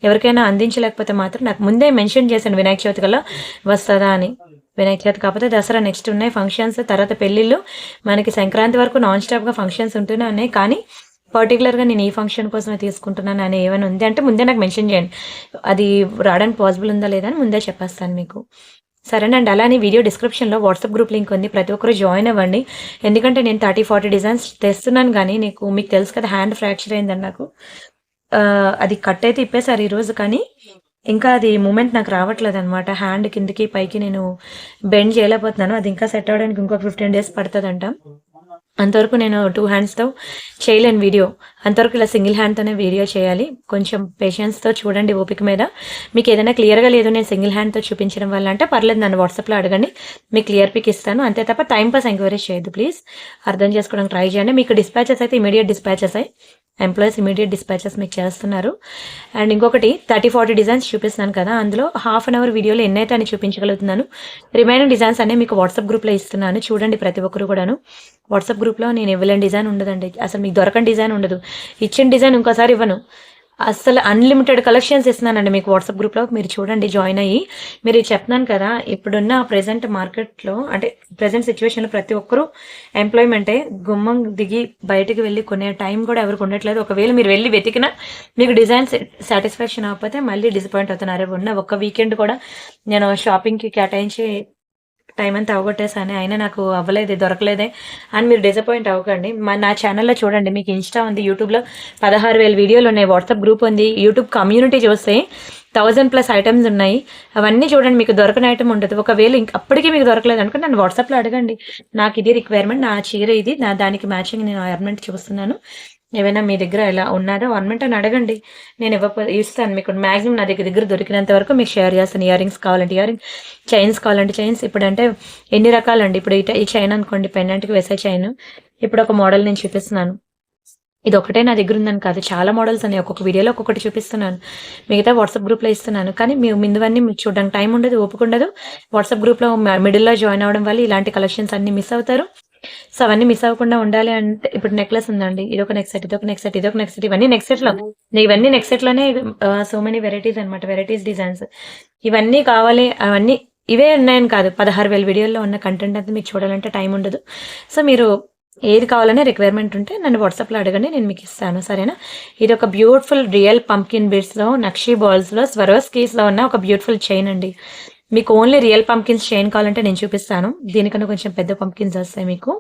ఎవరికైనా అందించలేకపోతే మాత్రం నాకు ముందే మెన్షన్ చేశాను వినాయక చవితి కల్లా వస్తుందా అని. వినాయక చవితి కాకపోతే దసరా నెక్స్ట్ ఉన్నాయి ఫంక్షన్స్, తర్వాత పెళ్ళిళ్ళు. మనకి సంక్రాంతి వరకు నాన్ స్టాప్గా ఫంక్షన్స్ ఉంటూనే ఉన్నాయి. కానీ పర్టికులర్గా నేను ఈ ఫంక్షన్ కోసమే తీసుకుంటున్నాను అని ఏమైనా ఉంది అంటే ముందే నాకు మెన్షన్ చేయండి. అది రావడానికి పాసిబుల్ ఉందా లేదా అని ముందే చెప్పేస్తాను మీకు. సరేనండి. అలానే వీడియో డిస్క్రిప్షన్లో వాట్సాప్ గ్రూప్ లింక్ ఉంది, ప్రతి ఒక్కరు జాయిన్ అవ్వండి. ఎందుకంటే నేను 30-40 డిజైన్స్ తెస్తున్నాను, కానీ మీకు తెలుసు కదా, హ్యాండ్ ఫ్రాక్చర్ అయిందని నాకు. అది కట్ అయితే ఇప్పేసారు ఈరోజు, కానీ ఇంకా అది మూమెంట్ నాకు రావట్లేదు అనమాట. హ్యాండ్ కిందకి పైకి నేను బెండ్ చేయలేకపోతున్నాను. అది ఇంకా సెట్ అవ్వడానికి ఇంకొక 15 days పడుతుందంట. అంతవరకు నేను 2 హ్యాండ్స్‌తో చేయలేను వీడియో. అంతవరకు ఇలా సింగిల్ హ్యాండ్‌తోనే వీడియో చేయాలి. కొంచెం పేషెన్స్‌తో చూడండి ఓపిక మీద. మీకేదైనా క్లియర్‌గా లేదు నేను సింగిల్ హ్యాండ్‌తో చూపించడం వల్ల అంటే పర్లేదు నన్ను వాట్సాప్‌లో అడగండి. మీకు క్లియర్ పిక్ ఇస్తాను. అంతే తప్ప టైమ్ పాస్ ఎంక్వైరీస్ చేయొద్దు ప్లీజ్. అర్థం చేసుకోవడానికి ట్రై చేయండి. మీకు డిస్పాచెస్ అయితే ఇమ్మీడియేట్ డిస్పాచెస్ అయ్యి ఎంప్లాయీస్ ఇమీడియట్ డిస్పాచెస్ మీకు చేస్తున్నారు. అండ్ ఇంకొకటి 30-40 డిజైన్స్ చూపిస్తున్నాను కదా, అందులో హాఫ్ అన్ అవర్ వీడియోలో ఎన్నైతే అని చూపించగలుగుతున్నాను. రిమైనింగ్ డిజైన్స్ అన్నీ మీకు వాట్సాప్ గ్రూప్లో ఇస్తున్నాను. చూడండి ప్రతి ఒక్కరు కూడాను. వాట్సాప్ గ్రూప్లో నేను ఇవ్వలేని డిజైన్ ఉండదండి. అసలు మీకు దొరకని డిజైన్ ఉండదు. ఇచ్చిన డిజైన్ ఇంకోసారి ఇవ్వను. అస్సలు అన్లిమిటెడ్ కలెక్షన్స్ ఇస్తున్నానండి మీకు వాట్సాప్ గ్రూప్లో. మీరు చూడండి జాయిన్ అయ్యి. మీరు చెప్తున్నాను కదా, ఇప్పుడున్న ప్రెజెంట్ మార్కెట్లో అంటే ప్రెజెంట్ సిచ్యువేషన్లో ప్రతి ఒక్కరూ ఎంప్లాయ్మెంటే. గుమ్మం దిగి బయటికి వెళ్ళి కొనే టైం కూడా ఎవరికి ఉండట్లేదు. ఒకవేళ మీరు వెళ్ళి వెతికినా మీకు డిజైన్ సాటిస్ఫాక్షన్ అవ్వకపోతే మళ్ళీ డిసప్పాయింట్ అవుతున్నారు. ఉన్న ఒక్క వీకెండ్ కూడా నేను షాపింగ్కి కేటాయించి టైం అంతా అవగొట్టేసాను, అయినా నాకు అవ్వలేదే, దొరకలేదే అని మీరు డిసప్పాయింట్ అవ్వకండి. నా ఛానల్లో చూడండి, మీకు ఇన్స్టా ఉంది, యూట్యూబ్లో 16,000 వీడియోలు ఉన్నాయి, వాట్సాప్ గ్రూప్ ఉంది, యూట్యూబ్ కమ్యూనిటీ చూస్తే 1000+ ఐటమ్స్ ఉన్నాయి. అవన్నీ చూడండి, మీకు దొరకని ఐటమ్ ఉండదు. ఒకవేళ అప్పటికీ మీకు దొరకలేదు అనుకుంటే నన్ను వాట్సాప్లో అడగండి. నాకు ఇది రిక్వైర్మెంట్, నా చీర ఇది, దానికి మ్యాచింగ్ నేను ఆర్నమెంట్ చూస్తున్నాను, ఏమైనా మీ దగ్గర ఎలా ఉన్నదో ఆర్నమెంట్ అని అడగండి. నేను ఇస్తాను మీకు. మ్యాక్సిమం నా దగ్గర దొరికినంత వరకు మీకు షేర్ చేస్తాను. ఇయర్ రింగ్స్ కావాలంటే ఇయర్ రింగ్, చైన్స్ కావాలంటే చైన్స్. ఇప్పుడు అంటే ఎన్ని రకాలండి. ఇప్పుడు ఈ చైన్ అనుకోండి, పెండెంట్కి వేసే చైన్. ఇప్పుడు ఒక మోడల్ నేను చూపిస్తున్నాను. ఇది ఒకటే నా దగ్గర ఉందని కాదు, చాలా మోడల్స్ అని ఒక్కొక్క వీడియోలో ఒక్కొక్కటి చూపిస్తున్నాను. మిగతా వాట్సాప్ గ్రూప్లో ఇస్తున్నాను. కానీ ముందువన్నీ మీకు చూడడానికి టైం ఉండదు, ఓపిక ఉండదు. వాట్సాప్ గ్రూప్లో మిడిల్లో జాయిన్ అవ్వడం వల్ల ఇలాంటి కలెక్షన్స్ అన్ని మిస్ అవుతారు. సో అవన్నీ మిస్ అవ్వకుండా ఉండాలి అంటే ఇప్పుడు నెక్లెస్ ఉందండి, ఇదొక నెక్ సెట్, ఇదొక నెక్ సెట్, ఇదొక నెక్ సెట్, ఇవన్నీ నెక్ సెట్లో. ఇవన్నీ నెక్ సెట్లోనే సో మెనీ వెరైటీస్ అనమాట, వెరైటీస్ డిజైన్స్. ఇవన్నీ కావాలి, అవన్నీ ఇవే ఉన్నాయని కాదు, 16,000 వీడియోల్లో ఉన్న కంటెంట్ అంతా మీకు చూడాలంటే టైం ఉండదు. సో మీరు ఏది కావాలనే రిక్వైర్మెంట్ ఉంటే నన్ను వాట్సాప్లో అడగండి, నేను మీకు ఇస్తాను, సరేనా. ఇది ఒక బ్యూటిఫుల్ రియల్ పంకిన్ బీడ్స్లో, నక్షీ బాల్స్లో, స్వరోస్కీస్లో ఉన్న ఒక బ్యూటిఫుల్ చైన్ అండి. మీకు ఓన్లీ రియల్ పంకిన్స్ చైన్ కావాలంటే నేను చూపిస్తాను. దీనికన్నా కొంచెం పెద్ద పంకిన్స్ వస్తాయి మీకు.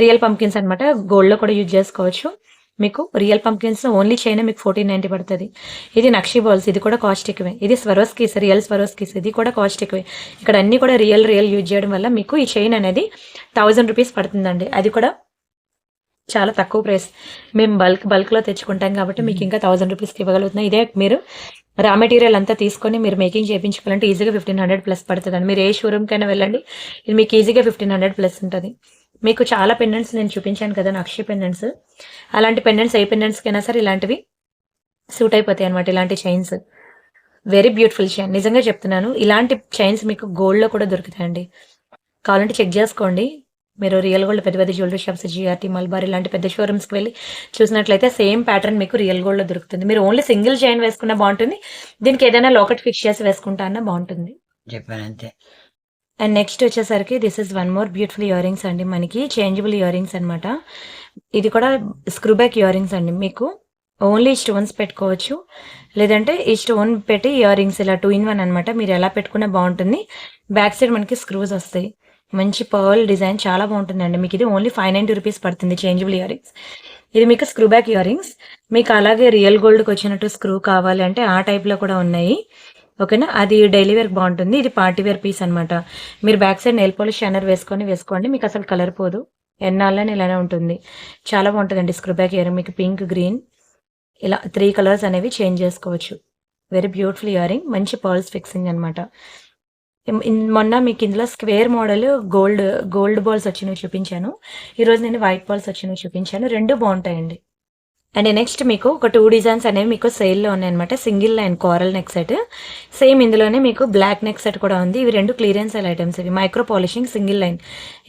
రియల్ పంకిన్స్ అనమాట, గోల్డ్లో కూడా యూజ్ చేసుకోవచ్చు. మీకు రియల్ పంకిన్స్ ఓన్లీ చైన్ మీకు 1490 పడుతుంది. ఇది నక్షీ బాల్స్, ఇది కూడా కాస్ట్ ఎక్కువే. ఇది స్వరోస్కీస్, రియల్ స్వరోస్కీస్, ఇది కూడా కాస్ట్ ఎక్కువే. ఇక్కడ అన్నీ కూడా రియల్ యూజ్ చేయడం వల్ల మీకు ఈ చైన్ అనేది 1000 రూపీస్ పడుతుందండి. అది కూడా చాలా తక్కువ ప్రైస్. మేము బల్క్లో తెచ్చుకుంటాం కాబట్టి మీకు ఇంకా 1000 రూపీస్కి ఇవ్వగలుగుతున్నాం. ఇదే మీరు రా మెటీరియల్ అంతా తీసుకొని మీరు మేకింగ్ చేయించుకోవాలంటే ఈజీగా 1500+ పడుతుందండి. మీరు ఏ షోరూమ్కైనా వెళ్ళండి, ఇది మీకు ఈజీగా 1500+ ఉంటుంది. మీకు చాలా పెండెంట్స్ నేను చూపించాను కదా, నక్షి పెండెంట్స్. అలాంటి పెండెంట్స్ ఏ పెండెంట్స్కైనా సరే ఇలాంటివి సూట్ అయిపోతాయి అనమాట. ఇలాంటి చైన్స్ వెరీ బ్యూటిఫుల్ చైన్, నిజంగా చెప్తున్నాను. ఇలాంటి చైన్స్ మీకు గోల్డ్లో కూడా దొరుకుతాయండి, కావాలంటే చెక్ చేసుకోండి. మీరు రియల్ గోల్డ్ పెద్ద పెద్ద జ్యువెలరీ షాప్స్, జిఆర్టీ, మల్బార్ ఇలాంటి పెద్ద షోరూమ్స్కి వెళ్ళి చూసినట్లయితే సేమ్ ప్యాటర్న్ మీకు రియల్ గోల్డ్లో దొరుకుతుంది. మీరు ఓన్లీ సింగిల్ చైన్ వేసుకున్నా బాగుంటుంది, దీనికి ఏదైనా లాకెట్ ఫిక్స్ చేసి వేసుకుంటా అన్నా బాగుంటుంది. చెప్పానంతే. అండ్ నెక్స్ట్ వచ్చేసరికి this is one more beautiful earrings అండి, మనకి చేంజబుల్ ఇయర్ రింగ్స్ అనమాట. ఇది కూడా స్క్రూ బ్యాక్ ఇయర్ రింగ్స్ అండి. మీకు ఓన్లీ స్టోన్స్ పెట్టుకోవచ్చు, లేదంటే ఈ స్టోన్ పెట్టి ఇయర్ రింగ్స్ ఇలా 2-in-1 అనమాట. మీరు ఎలా పెట్టుకున్నా బాగుంటుంది. బ్యాక్ సైడ్ మనకి స్క్రూస్ వస్తాయి, మంచి పర్ల్ డిజైన్, చాలా బాగుంటుందండి. మీకు ఇది ఓన్లీ 590 రూపీస్ పడుతుంది చేంజబుల్ ఇయర్ రింగ్స్. ఇది మీకు స్క్రూ బ్యాక్ ఇయర్ రింగ్స్. మీకు అలాగే రియల్ గోల్డ్కి వచ్చినట్టు స్క్రూ కావాలి అంటే ఆ టైప్లో కూడా ఉన్నాయి, ఓకేనా. అది డైలీ వేర్కి బాగుంటుంది. ఇది పార్టీ వేర్ పీస్ అనమాట. మీరు back side nail polish shiner వేసుకోండి, మీకు అసలు కలర్ పోదు, ఎన్నాళ్ళని ఇలానే ఉంటుంది. చాలా బాగుంటుందండి స్క్రూ బ్యాక్ ఇయర్ రింగ్. మీకు పింక్, గ్రీన్ ఇలా 3 కలర్స్ అనేవి చేంజ్ చేసుకోవచ్చు. వెరీ బ్యూటిఫుల్ ఇయర్ రింగ్, మంచి పర్ల్స్ ఫిక్సింగ్ అనమాట. మొన్న మీకు ఇందులో స్క్వేర్ మోడల్ గోల్డ్ బాల్స్ వచ్చినవి చూపించాను. ఈరోజు నేను వైట్ బాల్స్ వచ్చినవి చూపించాను. 2 బాగుంటాయండి. అండ్ నెక్స్ట్ మీకు ఒక 2 డిజైన్స్ అనేవి మీకు సేల్లో ఉన్నాయన్నమాట. Single line coral neck set, same ఇందులోనే మీకు బ్లాక్ నెక్ సెట్ కూడా ఉంది. ఇవి 2 క్లియరెన్స్ ఐటమ్స్. ఇవి మైక్రో పాలిషింగ్ సింగిల్ లైన్.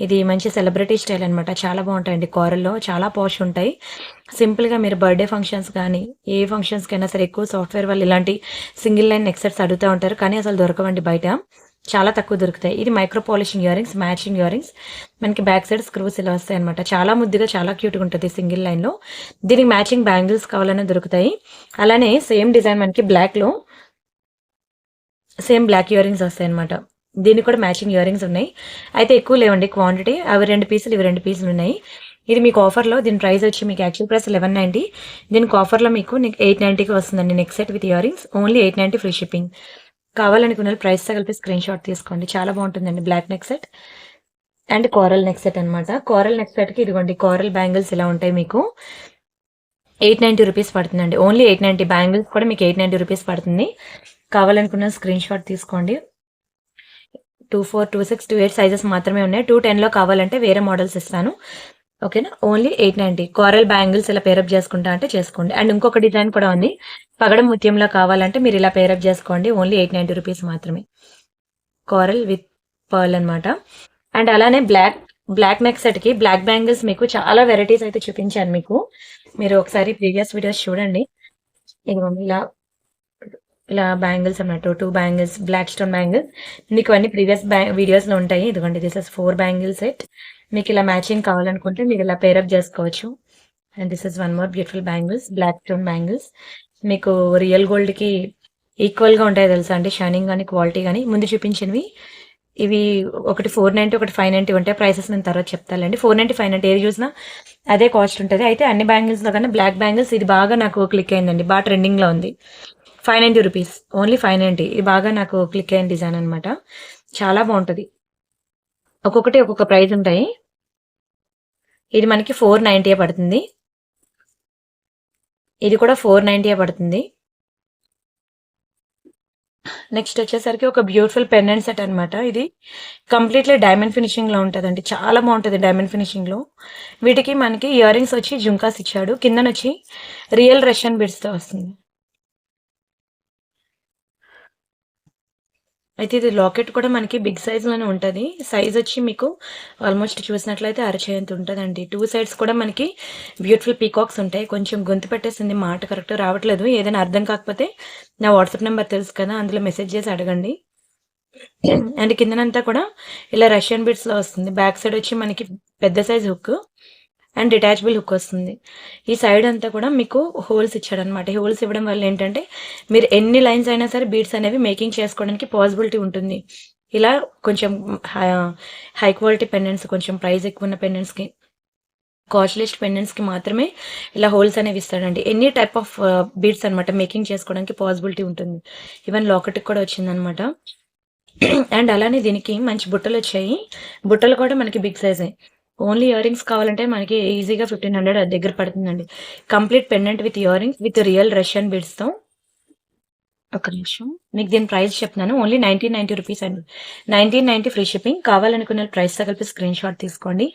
ఇది మంచి సెలబ్రిటీ స్టైల్ అనమాట, చాలా బాగుంటాయండి. కోరల్లో చాలా పాష్ ఉంటాయి. సింపుల్గా మీరు బర్త్డే ఫంక్షన్స్ కానీ ఏ ఫంక్షన్స్కైనా సరే ఎక్కువ సాఫ్ట్వేర్ వాళ్ళు ఇలాంటి సింగిల్ లైన్ నెక్ సెట్స్ అడుగుతూ ఉంటారు, కానీ అసలు దొరకవండి బయట, చాలా తక్కువ దొరుకుతాయి. ఇది micro polishing ear rings, matching ear rings. మనకి బ్యాక్ సైడ్ స్క్రూస్ ఇలా వస్తాయి అనమాట. చాలా ముద్దుగా, చాలా క్యూట్గా ఉంటుంది సింగిల్ లైన్లో. దీనికి మ్యాచింగ్ బ్యాంగిల్స్ కావాలన్నా దొరుకుతాయి. అలానే సేమ్ డిజైన్ మనకి బ్లాక్లో సేమ్ బ్లాక్ ఇయర్ రింగ్స్ వస్తాయి అనమాట. దీనికి కూడా మ్యాచింగ్ ఇయర్ రింగ్స్ ఉన్నాయి, అయితే ఎక్కువ లేవండి క్వాంటిటీ. అవి 2 పీసులు, ఇవి 2 పీసులు ఉన్నాయి. ఇది మీకు ఆఫర్లో, దీని ప్రైస్ వచ్చి మీకు యాక్చువల్ ప్రైస్ 1190. దీనికి ఆఫర్లో మీకు 890కి వస్తుందండి. Neck set with earrings only 890 free shipping. కావాలనుకున్న ప్రైస్తో కలిపి స్క్రీన్ షాట్ తీసుకోండి, చాలా బాగుంటుందండి. Black neck set and coral neck set అనమాట. కోరల్ నెక్ సెట్కి ఇదిగోండి కోరల్ బ్యాంగిల్స్ ఇలా ఉంటాయి మీకు. 890 రూపీస్ పడుతుందండి. ఓన్లీ 890 బ్యాంగిల్స్ కూడా మీకు 890 రూపీస్ పడుతుంది. కావాలనుకున్న స్క్రీన్ షాట్ తీసుకోండి. 24, 26, 28 సైజెస్ మాత్రమే ఉన్నాయి. 210లో కావాలంటే వేరే మోడల్స్ ఇస్తాను. ఓకేనా? ఓన్లీ 890. కోరల్ బ్యాంగిల్స్ ఇలా పేరప్ చేసుకుంటా అంటే చేసుకోండి. అండ్ ఇంకొక డిజైన్ కూడా ఉంది. పగడం ముత్యంలో కావాలంటే మీరు ఇలా పేరప్ చేసుకోండి. ఓన్లీ 890 రూపీస్ మాత్రమే. కోరల్ విత్ పర్ల్ అనమాట. అండ్ అలానే బ్లాక్ నెక్ సెట్కి బ్లాక్ బ్యాంగిల్స్ మీకు చాలా వెరైటీస్ అయితే చూపించాను మీకు. మీరు ఒకసారి ప్రీవియస్ వీడియోస్ చూడండి. ఇదిగోండి ఇలా బ్యాంగిల్స్ అన్నట్టు 2 బ్యాంగిల్స్ బ్లాక్ స్టోన్ బ్యాంగిల్స్ మీకు అన్ని ప్రీవియస్ వీడియోస్లో ఉంటాయి. ఇదిగోండి దిస్ ఇస్ 4 బ్యాంగిల్ సెట్. మీకు ఇలా మ్యాచింగ్ కావాలనుకుంటే మీరు ఇలా పేరప్ చేసుకోవచ్చు. And this is 1 more beautiful bangles black stone bangles. మీకు రియల్ గోల్డ్కి ఈక్వల్గా ఉంటాయి తెలుసా అండి, షైనింగ్ కానీ క్వాలిటీ కానీ. ముందు చూపించినవి ఇవి ఒకటి 490 ఒకటి 590 ఉంటాయి. ప్రైసెస్ నేను తర్వాత చెప్తానండి. 490 590 ఏది చూసినా అదే కాస్ట్ ఉంటుంది. అయితే అన్ని బ్యాంగిల్స్లో కన్నా బ్లాక్ బ్యాంగిల్స్ ఇది బాగా నాకు క్లిక్ అయిందండి, బాగా ట్రెండింగ్లో ఉంది. 590 రూపీస్, ఓన్లీ 590. ఇది బాగా నాకు క్లిక్ అయిన డిజైన్ అనమాట. చాలా బాగుంటుంది. ఒక్కొక్కటి ఒక్కొక్క ప్రైస్ ఉంటాయి. ఇది మనకి 490 పడుతుంది. ఇది కూడా 490 పడుతుంది. నెక్స్ట్ వచ్చేసరికి ఒక బ్యూటిఫుల్ పెండెంట్ సెట్ అనమాట. ఇది కంప్లీట్లీ డైమండ్ ఫినిషింగ్ లో ఉంటుందండి. చాలా బాగుంటుంది డైమండ్ ఫినిషింగ్ లో. వీటికి మనకి ఇయర్ రింగ్స్ వచ్చి జుంకాస్ ఇచ్చాడు. కిందన వచ్చి రియల్ రష్యన్ బిడ్స్ తో వస్తుంది. అయితే ఇది లాకెట్ కూడా మనకి బిగ్ సైజ్ లోనే ఉంటుంది. సైజ్ వచ్చి మీకు ఆల్మోస్ట్ చూసినట్లయితే అరచేయంత ఉంటుందండి. 2 సైడ్స్ కూడా మనకి బ్యూటిఫుల్ పీకాక్స్ ఉంటాయి. కొంచెం గొంతు పెట్టేసింది, మాట కరెక్ట్ రావట్లేదు. ఏదైనా అర్థం కాకపోతే నా వాట్సాప్ నెంబర్ తెలుసు కదా, అందులో మెసేజ్ చేసి అడగండి. అండ్ కిందనంతా కూడా ఇలా రష్యన్ బిడ్స్ లో వస్తుంది. బ్యాక్ సైడ్ వచ్చి మనకి పెద్ద size hook and detachable hook వస్తుంది. ఈ సైడ్ అంతా కూడా మీకు హోల్స్ ఇచ్చాడనమాట. ఈ హోల్స్ ఇవ్వడం వల్ల ఏంటంటే మీరు ఎన్ని లైన్స్ అయినా సరే బీడ్స్ అనేవి మేకింగ్ చేసుకోవడానికి పాసిబిలిటీ ఉంటుంది. ఇలా కొంచెం హై క్వాలిటీ పెండెంట్స్, కొంచెం ప్రైస్ ఎక్కువ ఉన్న పెండెంట్స్కి, కాస్ట్లిస్ట్ పెండెంట్స్కి మాత్రమే ఇలా హోల్స్ అనేవి ఇస్తాడండి. ఎనీ టైప్ ఆఫ్ బీడ్స్ అనమాట మేకింగ్ చేసుకోవడానికి పాసిబిలిటీ ఉంటుంది. ఈవెన్ లాకెట్కి కూడా వచ్చిందనమాట. అండ్ అలానే దీనికి మంచి బుట్టలు వచ్చాయి. బుట్టలు కూడా మనకి బిగ్ సైజే. ఓన్లీ ఇయర్ రింగ్స్ కావాలంటే మనకి ఈజీగా 1500 దగ్గర పడుతుందండి. Complete pendant with earrings with real Russian బిడ్స్తో. ఒక నిమిషం మీకు దీని ప్రైస్ చెప్తున్నాను. ఓన్లీ 1990 రూపీస్ అండి. 1990 ఫ్రీ షిప్పింగ్. కావాలనుకున్న ప్రైస్తో కలిపి స్క్రీన్ షాట్ తీసుకోండి.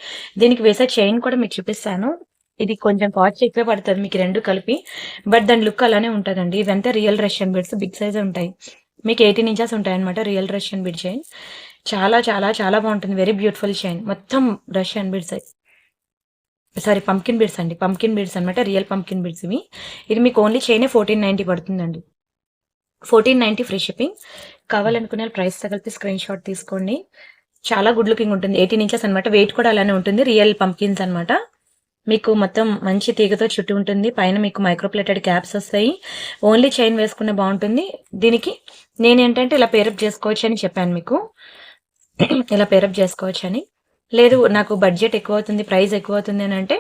దీనికి వేసే చైన్ కూడా మీకు చూపిస్తాను. ఇది కొంచెం కాస్ట్ ఎక్కువే పడుతుంది మీకు రెండు కలిపి, బట్ దాని లుక్ అలానే ఉంటుందండి. ఇదంతా real Russian beads, big size ఉంటాయి. మీకు 18 ఇంచెస్ ఉంటాయి అనమాట రియల్ రష్యన్ బిడ్ చైన్. చాలా చాలా చాలా బాగుంటుంది. Very beautiful chain. మొత్తం Russian beads, sorry pumpkin beads అండి. పంకిన్ బిడ్స్ అనమాట, రియల్ పంకిన్ బిడ్స్ ఇవి. ఇది మీకు ఓన్లీ చైనే 1490 పడుతుందండి. 1490 ఫ్రీ షిప్పింగ్. కావాలనుకునే ప్రైస్ తగిలితే స్క్రీన్ షాట్ తీసుకోండి. చాలా గుడ్ లుకింగ్ ఉంటుంది. 18 ఇంచెస్ అనమాట. వెయిట్ కూడా అలానే ఉంటుంది. రియల్ పంకిన్స్ అనమాట. మీకు మొత్తం మంచి తీగతో చుట్టూ ఉంటుంది. పైన మీకు మైక్రోప్లేటెడ్ క్యాప్స్ వస్తాయి. ఓన్లీ చైన్ వేసుకునే బాగుంటుంది. దీనికి నేనేంటంటే ఇలా పేరప్ చేసుకోవచ్చు అని చెప్పాను మీకు. ఇలా పేరప్ చేసుకోవచ్చు అని. లేదు నాకు బడ్జెట్ ఎక్కువ అవుతుంది, ప్రైస్ ఎక్కువ అవుతుంది అని అంటే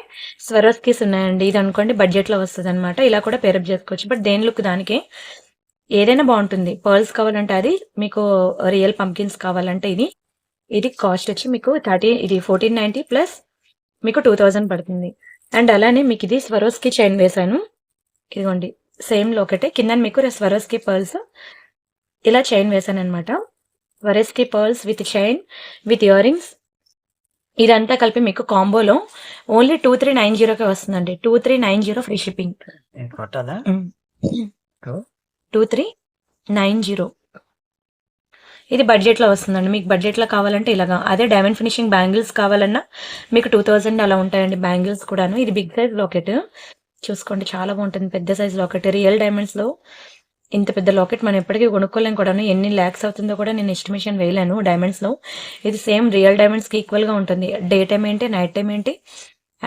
స్వరోస్కీస్ ఉన్నాయండి. ఇది అనుకోండి బడ్జెట్లో వస్తుంది అనమాట. ఇలా కూడా పేరప్ చేసుకోవచ్చు. బట్ దేని లుక్ దానికే. ఏదైనా బాగుంటుంది. పర్ల్స్ కావాలంటే అది, మీకు రియల్ పంకిన్స్ కావాలంటే ఇది. ఇది కాస్ట్ వచ్చి మీకు ఇది 1490 ప్లస్ మీకు 2000 పడుతుంది. అండ్ అలానే మీకు ఇది స్వరోస్కి చైన్ వేసాను. ఇదిగోండి సేమ్ లోకటే. కింద మీకు స్వరోస్కి పర్ల్స్ ఇలా చైన్ వేసాను అనమాట. Swarovski pearls with chain with ear rings. ఇదంతా కలిపి మీకు కాంబోలో ఓన్లీ 2390కే వస్తుందండి. 2390 ఫ్రీ షిప్పింగ్. 2390. ఇది బడ్జెట్లో వస్తుందండి. మీకు బడ్జెట్లో కావాలంటే ఇలాగా. అదే డైమండ్ ఫినిషింగ్ బ్యాంగిల్స్ కావాలన్నా మీకు 2000 అలా ఉంటాయండి బ్యాంగిల్స్ కూడాను. ఇది బిగ్ సైజ్ లాకెట్ చూసుకోండి, చాలా బాగుంటుంది. పెద్ద సైజ్ లాకెట్ రియల్ డైమండ్స్లో. ఇంత పెద్ద లాకెట్ మనం ఎప్పటికీ కొనుక్కోలేం కూడాను. ఎన్ని ల్యాక్స్ అవుతుందో కూడా నేను ఎస్టిమేషన్ వేయలేను డైమండ్స్లో. ఇది సేమ్ రియల్ డైమండ్స్కి ఈక్వల్గా ఉంటుంది. డే టైం ఏంటి, నైట్ టైం ఏంటి,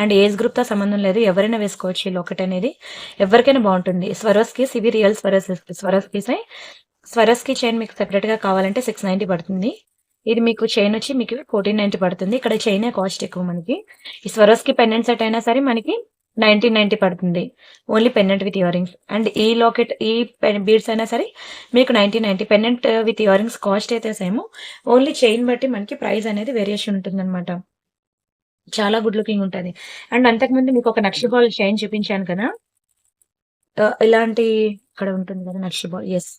అండ్ ఏజ్ గ్రూప్తో సంబంధం లేదు. ఎవరైనా వేసుకోవచ్చు ఈ లాకెట్ అనేది. ఎవరికైనా బాగుంటుంది. స్వరోస్కీస్ ఇవి రియల్ స్వరోస్కీస్. స్వరోస్కి చైన్ మీకు సెపరేట్గా కావాలంటే 690 పడుతుంది. ఇది మీకు చైన్ వచ్చి మీకు 1490 పడుతుంది. ఇక్కడ చైనే కాస్ట్ ఎక్కువ మనకి. ఈ స్వరోస్కి పెండెంట్ సెట్ అయినా సరే మనకి 1990 పడుతుంది. Only pendant with ear rings. And ఈ లాకెట్ ఈ బీడ్స్ అయినా సరే మీకు 1990. Pendant with ear rings cost అయితే సేమ్. ఓన్లీ చైన్ బట్టి మనకి ప్రైస్ అనేది వేరియేషన్ ఉంటుందన్నమాట. చాలా గుడ్ లుకింగ్ ఉంటది. అండ్ అంతకుముందు మీకు ఒక నక్షి బాల్ చైన్ చూపించాను కదా! ఇలాంటి ఇక్కడ ఉంటుంది కదా! నక్షి బాల్. యెస్.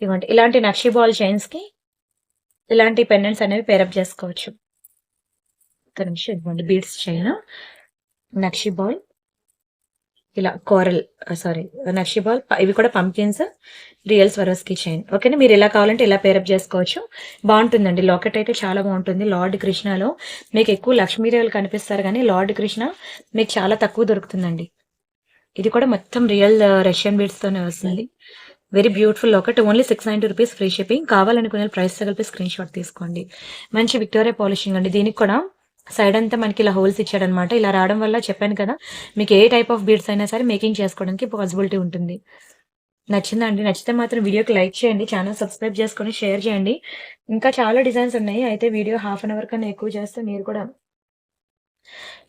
ఇదిగోండి. ఇలాంటి నక్షి బాల్ చైన్స్‌కి ఇలాంటి పెండెంట్స్ అనేవి పేరప్ చేసుకోవచ్చు. ఒక్క నిమిషం ఇదిగోండి బీడ్స్ చైన్, నక్షి బాల్, ఇలా కోరల్ సారీ నక్షి బాల్ ఇవి కూడా పంకిన్స్, రియల్ స్వరోస్‌కి చైన్. ఓకేనా. మీరు ఎలా కావాలంటే ఇలా పేరప్ చేసుకోవచ్చు. బావుంటుందండి. లాకెట్ అయితే చాలా బావుంటుంది. లార్డ్ కృష్ణలో మీకు ఎక్కువ లక్ష్మీదేవులు కనిపిస్తారు గానీ, లార్డ్ కృష్ణ మీకు చాలా తక్కువ దొరుకుతుందండి. ఇది కూడా మొత్తం రియల్ రష్యన్ బీడ్స్‌తోనే వస్తుంది. Very beautiful locket. Only 690 rupees free shipping. కావాలనుకునే ప్రైస్‌తో కలిపి స్క్రీన్ షాట్ తీసుకోండి. మంచి విక్టోరియా పాలిషింగ్ అండి. దీనికి కూడా సైడ్ అంతా మనకి ఇలా హోల్స్ ఇచ్చాడనమాట. ఇలా రావడం వల్ల చెప్పాను కదా! మీకు ఏ టైప్ ఆఫ్ బీడ్స్ అయినా సరే మేకింగ్ చేసుకోవడానికి పాసిబిలిటీ ఉంటుంది. నచ్చిందా అండి? నచ్చితే మాత్రం వీడియోకి లైక్ చేయండి. ఛానెల్ సబ్స్క్రైబ్ చేసుకొని షేర్ చేయండి. ఇంకా చాలా డిజైన్స్ ఉన్నాయి. అయితే వీడియో హాఫ్ అన్ అవర్ కన్నా ఎక్కువ చేస్తే మీరు కూడా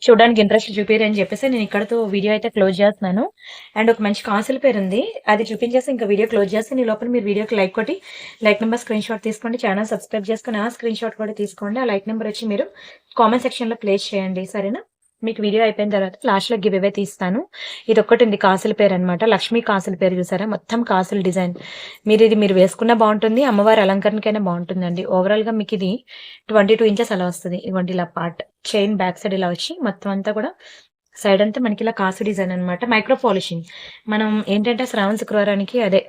చూడడానికి ఇంట్రెస్ట్ చూపియరని చెప్పేసి నేను ఇక్కడితో వీడియో అయితే క్లోజ్ చేస్తున్నాను. అండ్ ఒక మంచి కాసుల పేరుంది. అది చూపించేసి ఇంకా వీడియో క్లోజ్ చేస్తే ఈ లోపల మీరు వీడియోకి లైక్ కొట్టి, లైక్ నెంబర్ స్క్రీన్ షాట్ తీసుకోండి. ఛానల్ సబ్స్క్రైబ్ చేసుకొని ఆ స్క్రీన్ షాట్ కూడా తీసుకోండి. ఆ లైక్ నెంబర్ వచ్చి మీరు కామెంట్ సెక్షన్‌లో ప్లేస్ చేయండి. సరేనా? మీకు వీడియో అయిపోయిన తర్వాత లాస్ట్‌లో గివ్ అవే తీస్తాను. ఇదొక్కటుంది కాసుల పేరనమాట. లక్ష్మీ కాసుల పేరు చూసారా? మొత్తం కాసుల డిజైన్. మీరు వేసుకున్నా బావుంటుంది. అమ్మవారి అలంకరణకైనా బావుంటుందండి. ఓవరాల్‌గా మీకిది 22 ఇంచెస్ అలా వస్తది. ఇదిగోండి ఇలా పార్ట్. చైన్ బ్యాక్ సైడ్ ఇలా వచ్చి మొత్తం అంతా కూడా సైడ్ అంతా మనకి ఇలా కాసు డిజైన్ అనమాట. Micro polishing. మనం ఏంటంటే శ్రావణ శుక్రవారానికి అదే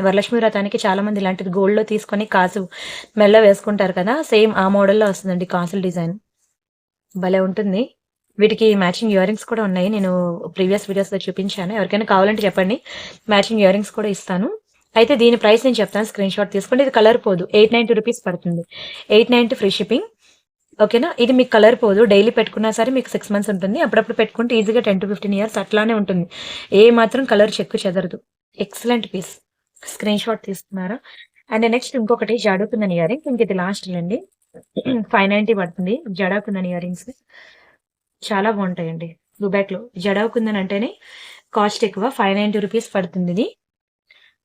వరలక్ష్మి వ్రతానికి చాలా మంది ఇలాంటిది గోల్డ్‌లో తీసుకొని కాసు మెడలో వేసుకుంటారు కదా! సేమ్ ఆ మోడల్‌లో వస్తుందండి కాసుల డిజైన్. భలే ఉంటుంది. వీటికి మ్యాచింగ్ ఇయర్ రింగ్స్ కూడా ఉన్నాయి. నేను ప్రీవియస్ వీడియోస్‌లో చూపించాను. ఎవరికైనా కావాలంటే చెప్పండి. మ్యాచింగ్ ఇయర్ రింగ్స్ కూడా ఇస్తాను. అయితే దీని ప్రైస్ నేను చెప్తాను. స్క్రీన్ షాట్ తీసుకోండి. ఇది కలర్ పోదు. 890 రూపీస్ పడుతుంది. 890 ఫ్రీ షిప్పింగ్. ఓకేనా. ఇది మీకు కలర్ పోదు. డైలీ పెట్టుకున్నా సరే మీకు 6 మంత్స్ ఉంటుంది. అప్పుడప్పుడు పెట్టుకుంటే ఈజీగా 10-15 ఇయర్స్ అట్లానే ఉంటుంది. ఏ మాత్రం కలర్ చెక్కు చెదరదు. Excellent piece. స్క్రీన్ షాట్ తీసుకున్నారా? అండ్ నెక్స్ట్ ఇంకొకటి జాడుకుందని ఇయర్ రింగ్. ఇంక ఇది లాస్ట్ అండి. 590 పడుతుంది. జడాకుందని ఇయర్ రింగ్స్. చాలా బావుంటాయండి. దుబాక్‌లో. జడావ్ కుందన్ అంటేనే కాస్ట్ ఎక్కువ. 590 రూపీస్ పడుతుందిది.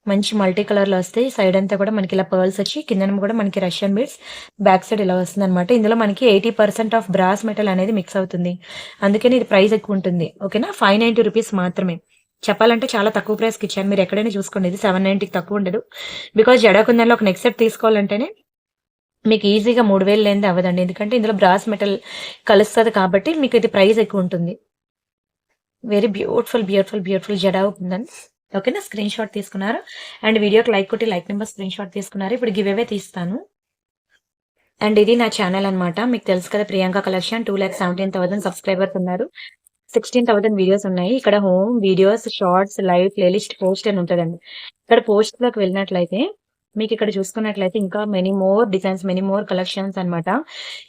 మంచి మల్టీ కలర్‌లో వస్తాయి. సైడ్ అంతా కూడా మనకి ఇలా పర్ల్స్ వచ్చి కిందన కూడా మనకి రష్యన్ బీడ్స్, బ్యాక్ సైడ్ ఇలా వస్తుందనమాట. ఇందులో మనకి 80% ఆఫ్ బ్రాస్ మెటల్ అనేది మిక్స్ అవుతుంది. అందుకని ఇది ప్రైస్ ఎక్కువ ఉంటుంది. ఓకేనా. 590 రూపీస్ మాత్రమే. చెప్పాలంటే చాలా తక్కువ ప్రైస్‌కి ఇచ్చాను. మీరు ఎక్కడైనా చూసుకోండి. ఇది 790కి తక్కువ ఉండదు. బికాజ్ జడాకుందన్‌లో ఒక నెక్ సెట్ తీసుకోవాలంటేనే మీకు ఈజీగా 3000 లేనిదే అవ్వదండి. ఎందుకంటే ఇందులో బ్రాస్ మెటల్ కలుస్తది కాబట్టి మీకు ఇది ప్రైస్ ఎక్కువ ఉంటుంది. Very beautiful, beautiful, beautiful jadau kundan. ఓకేనా. స్క్రీన్ షాట్ తీసుకున్నారు. అండ్ వీడియోకి లైక్ కొట్టి లైక్ నెంబర్ స్క్రీన్ షాట్ తీసుకున్నారు. ఇప్పుడు గివ్ అవే తీస్తాను. అండ్ ఇది నా ఛానల్ అనమాట. మీకు తెలుసు కదా ప్రియాంక కలెక్షన్ 2,17,000 సబ్స్క్రైబర్స్ ఉన్నారు. 16,000 వీడియోస్ ఉన్నాయి. ఇక్కడ home, videos, shorts, live, playlist, post అని ఉంటదండి. ఇక్కడ పోస్ట్‌లోకి వెళ్ళినట్లయితే మీకిక్కడ చూసుకున్నట్లయితే ఇంకా many more designs, many more collections అనమాట.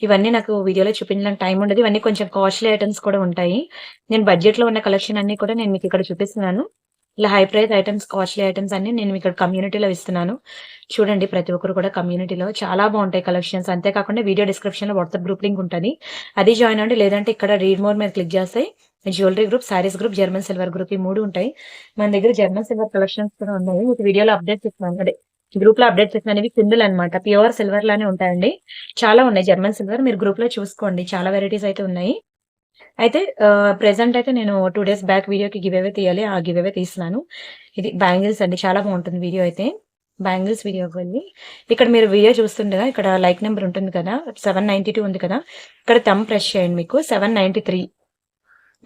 ఇవన్నీ నాకు వీడియోలో చూపించడానికి టైం ఉండదు. ఇవన్నీ కొంచెం కాస్ట్‌లీ ఐటెమ్స్ కూడా ఉంటాయి. నేను బడ్జెట్‌లో ఉన్న కలెక్షన్ అన్నీ కూడా నేను మీకిక్కడ చూపిస్తున్నాను. ఇలా high price items, costly items అన్నీ నేను ఇక్కడ కమ్యూనిటీలో ఇస్తున్నాను. చూడండి ప్రతి ఒక్కరు కూడా కమ్యూనిటీలో చాలా బావుంటాయి కలెక్షన్స్. అంతే కాకుండా వీడియో డిస్క్రిప్షన్‌లో వాట్సాప్ గ్రూప్ లింక్ ఉంటది. అది జాయిన్ అవ్వండి. లేదంటే ఇక్కడ రీడ్ మోర్ మీద క్లిక్ చేస్తే jewellery group, saris group, German silver group ఈ 3 ఉంటాయి. మన దగ్గర జర్మన్ సిల్వర్ కలెక్షన్స్ కూడా ఉన్నాయి. మీకు వీడియోలో అప్డేట్స్ ఇస్తున్నాను. అదే గ్రూప్‌లో అప్డేట్స్ ఇస్తున్నాను. ఇవి కుందులనమాట. ప్యూర్ సిల్వర్ లానే ఉంటాయండి. చాలా ఉన్నాయి జర్మన్ సిల్వర్. మీరు గ్రూప్‌లో చూసుకోండి. చాలా వెరైటీస్ అయితే ఉన్నాయి. అయితే ప్రెజెంట్ అయితే నేను 2 డేస్ బ్యాక్ వీడియోకి గివ్ అవే తీయాలి. ఆ గివ్ అవే తీస్తున్నాను. ఇది బ్యాంగిల్స్ అండి. చాలా బావుంటుంది వీడియో అయితే. బ్యాంగిల్స్ వీడియోకి వెళ్ళి ఇక్కడ మీరు వీడియో చూస్తుండగా ఇక్కడ లైక్ నంబర్ ఉంటుంది కదా! 792 ఉంది కదా! ఇక్కడ థంబ్ ప్రెస్ చేయండి మీకు 793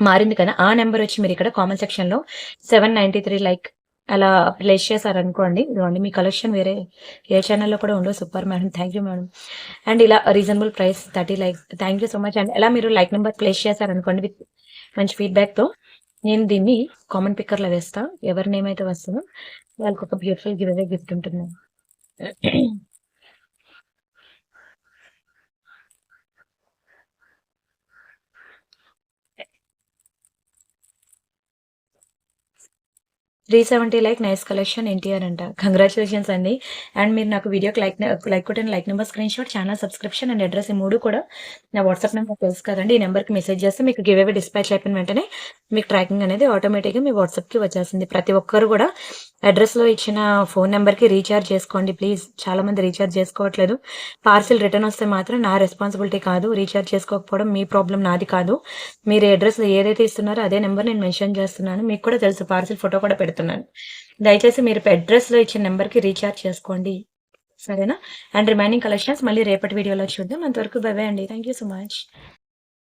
మారింది కదా! ఆ నంబర్ వచ్చి మీరిక్కడ కామెంట్ సెక్షన్‌లో 793 లైక్ అలా ప్లేస్ చేశారనుకోండి. ఇదిగోండి మీ కలెక్షన్ వేరే ఏ ఛానెల్‌లో కూడా ఉండవు. Super madam. Thank you madam. And ఇలా reasonable price 30 likes. Thank you so much. And ఎలా మీరు లైక్ నంబర్ ప్లేస్ చేశారనుకోండి విత్ మంచి ఫీడ్‌బ్యాక్‌తో నేను దీన్ని కామెంట్ పిక్కర్‌లో వేస్తా. ఎవరి నేమ్ అయితే వస్తదో వాళ్ళకొక బ్యూటిఫుల్ గివ్ అవే గిఫ్ట్ ఉంటుంది. 370 లైక్ నైస్ కలెక్షన్ ఎన్టీఆర్ అంట. కంగ్రాచులేషన్స్ అండి. అండ్ మీరు నాకు వీడియోకి లైక్ కొట్టిన like number screenshot, channel subscription and address ఈ 3 కూడా నా వాట్సాప్ నెంబర్ తెలుసు కదండీ! ఈ నెంబర్‌కి మెసేజ్ చేస్తే మీకు గివ్ అవే డిస్పాచ్ అయిపోయిన వెంటనే మీకు ట్రాకింగ్ అనేది ఆటోమేటిక్‌గా మీ వాట్సాప్‌కి వచ్చేస్తుంది. ప్రతి ఒక్కరు కూడా అడ్రెస్‌లో ఇచ్చిన ఫోన్ నెంబర్‌కి రీచార్జ్ చేసుకోండి ప్లీజ్. చాలామంది రీచార్జ్ చేసుకోవట్లేదు. పార్సిల్ రిటర్న్ వస్తే మాత్రం నా రెస్పాన్సిబిలిటీ కాదు. రీచార్జ్ చేసుకోకపోవడం మీ ప్రాబ్లమ్ నాది కాదు. మీరు అడ్రెస్ ఏదైతే ఇస్తున్నారో అదే నెంబర్ నేను మెన్షన్ చేస్తున్నాను. మీకు కూడా తెలుసు పార్సిల్ ఫోటో కూడా పెడుతున్నాను. దయచేసి మీరు అడ్రెస్‌లో ఇచ్చిన నంబర్‌కి రీచార్జ్ చేసుకోండి. సరేనా? అండ్ రిమైనింగ్ కలెక్షన్స్ మళ్ళీ రేపటి వీడియోలో చూద్దాం. అంతవరకు బై బై అండి. Thank you so much.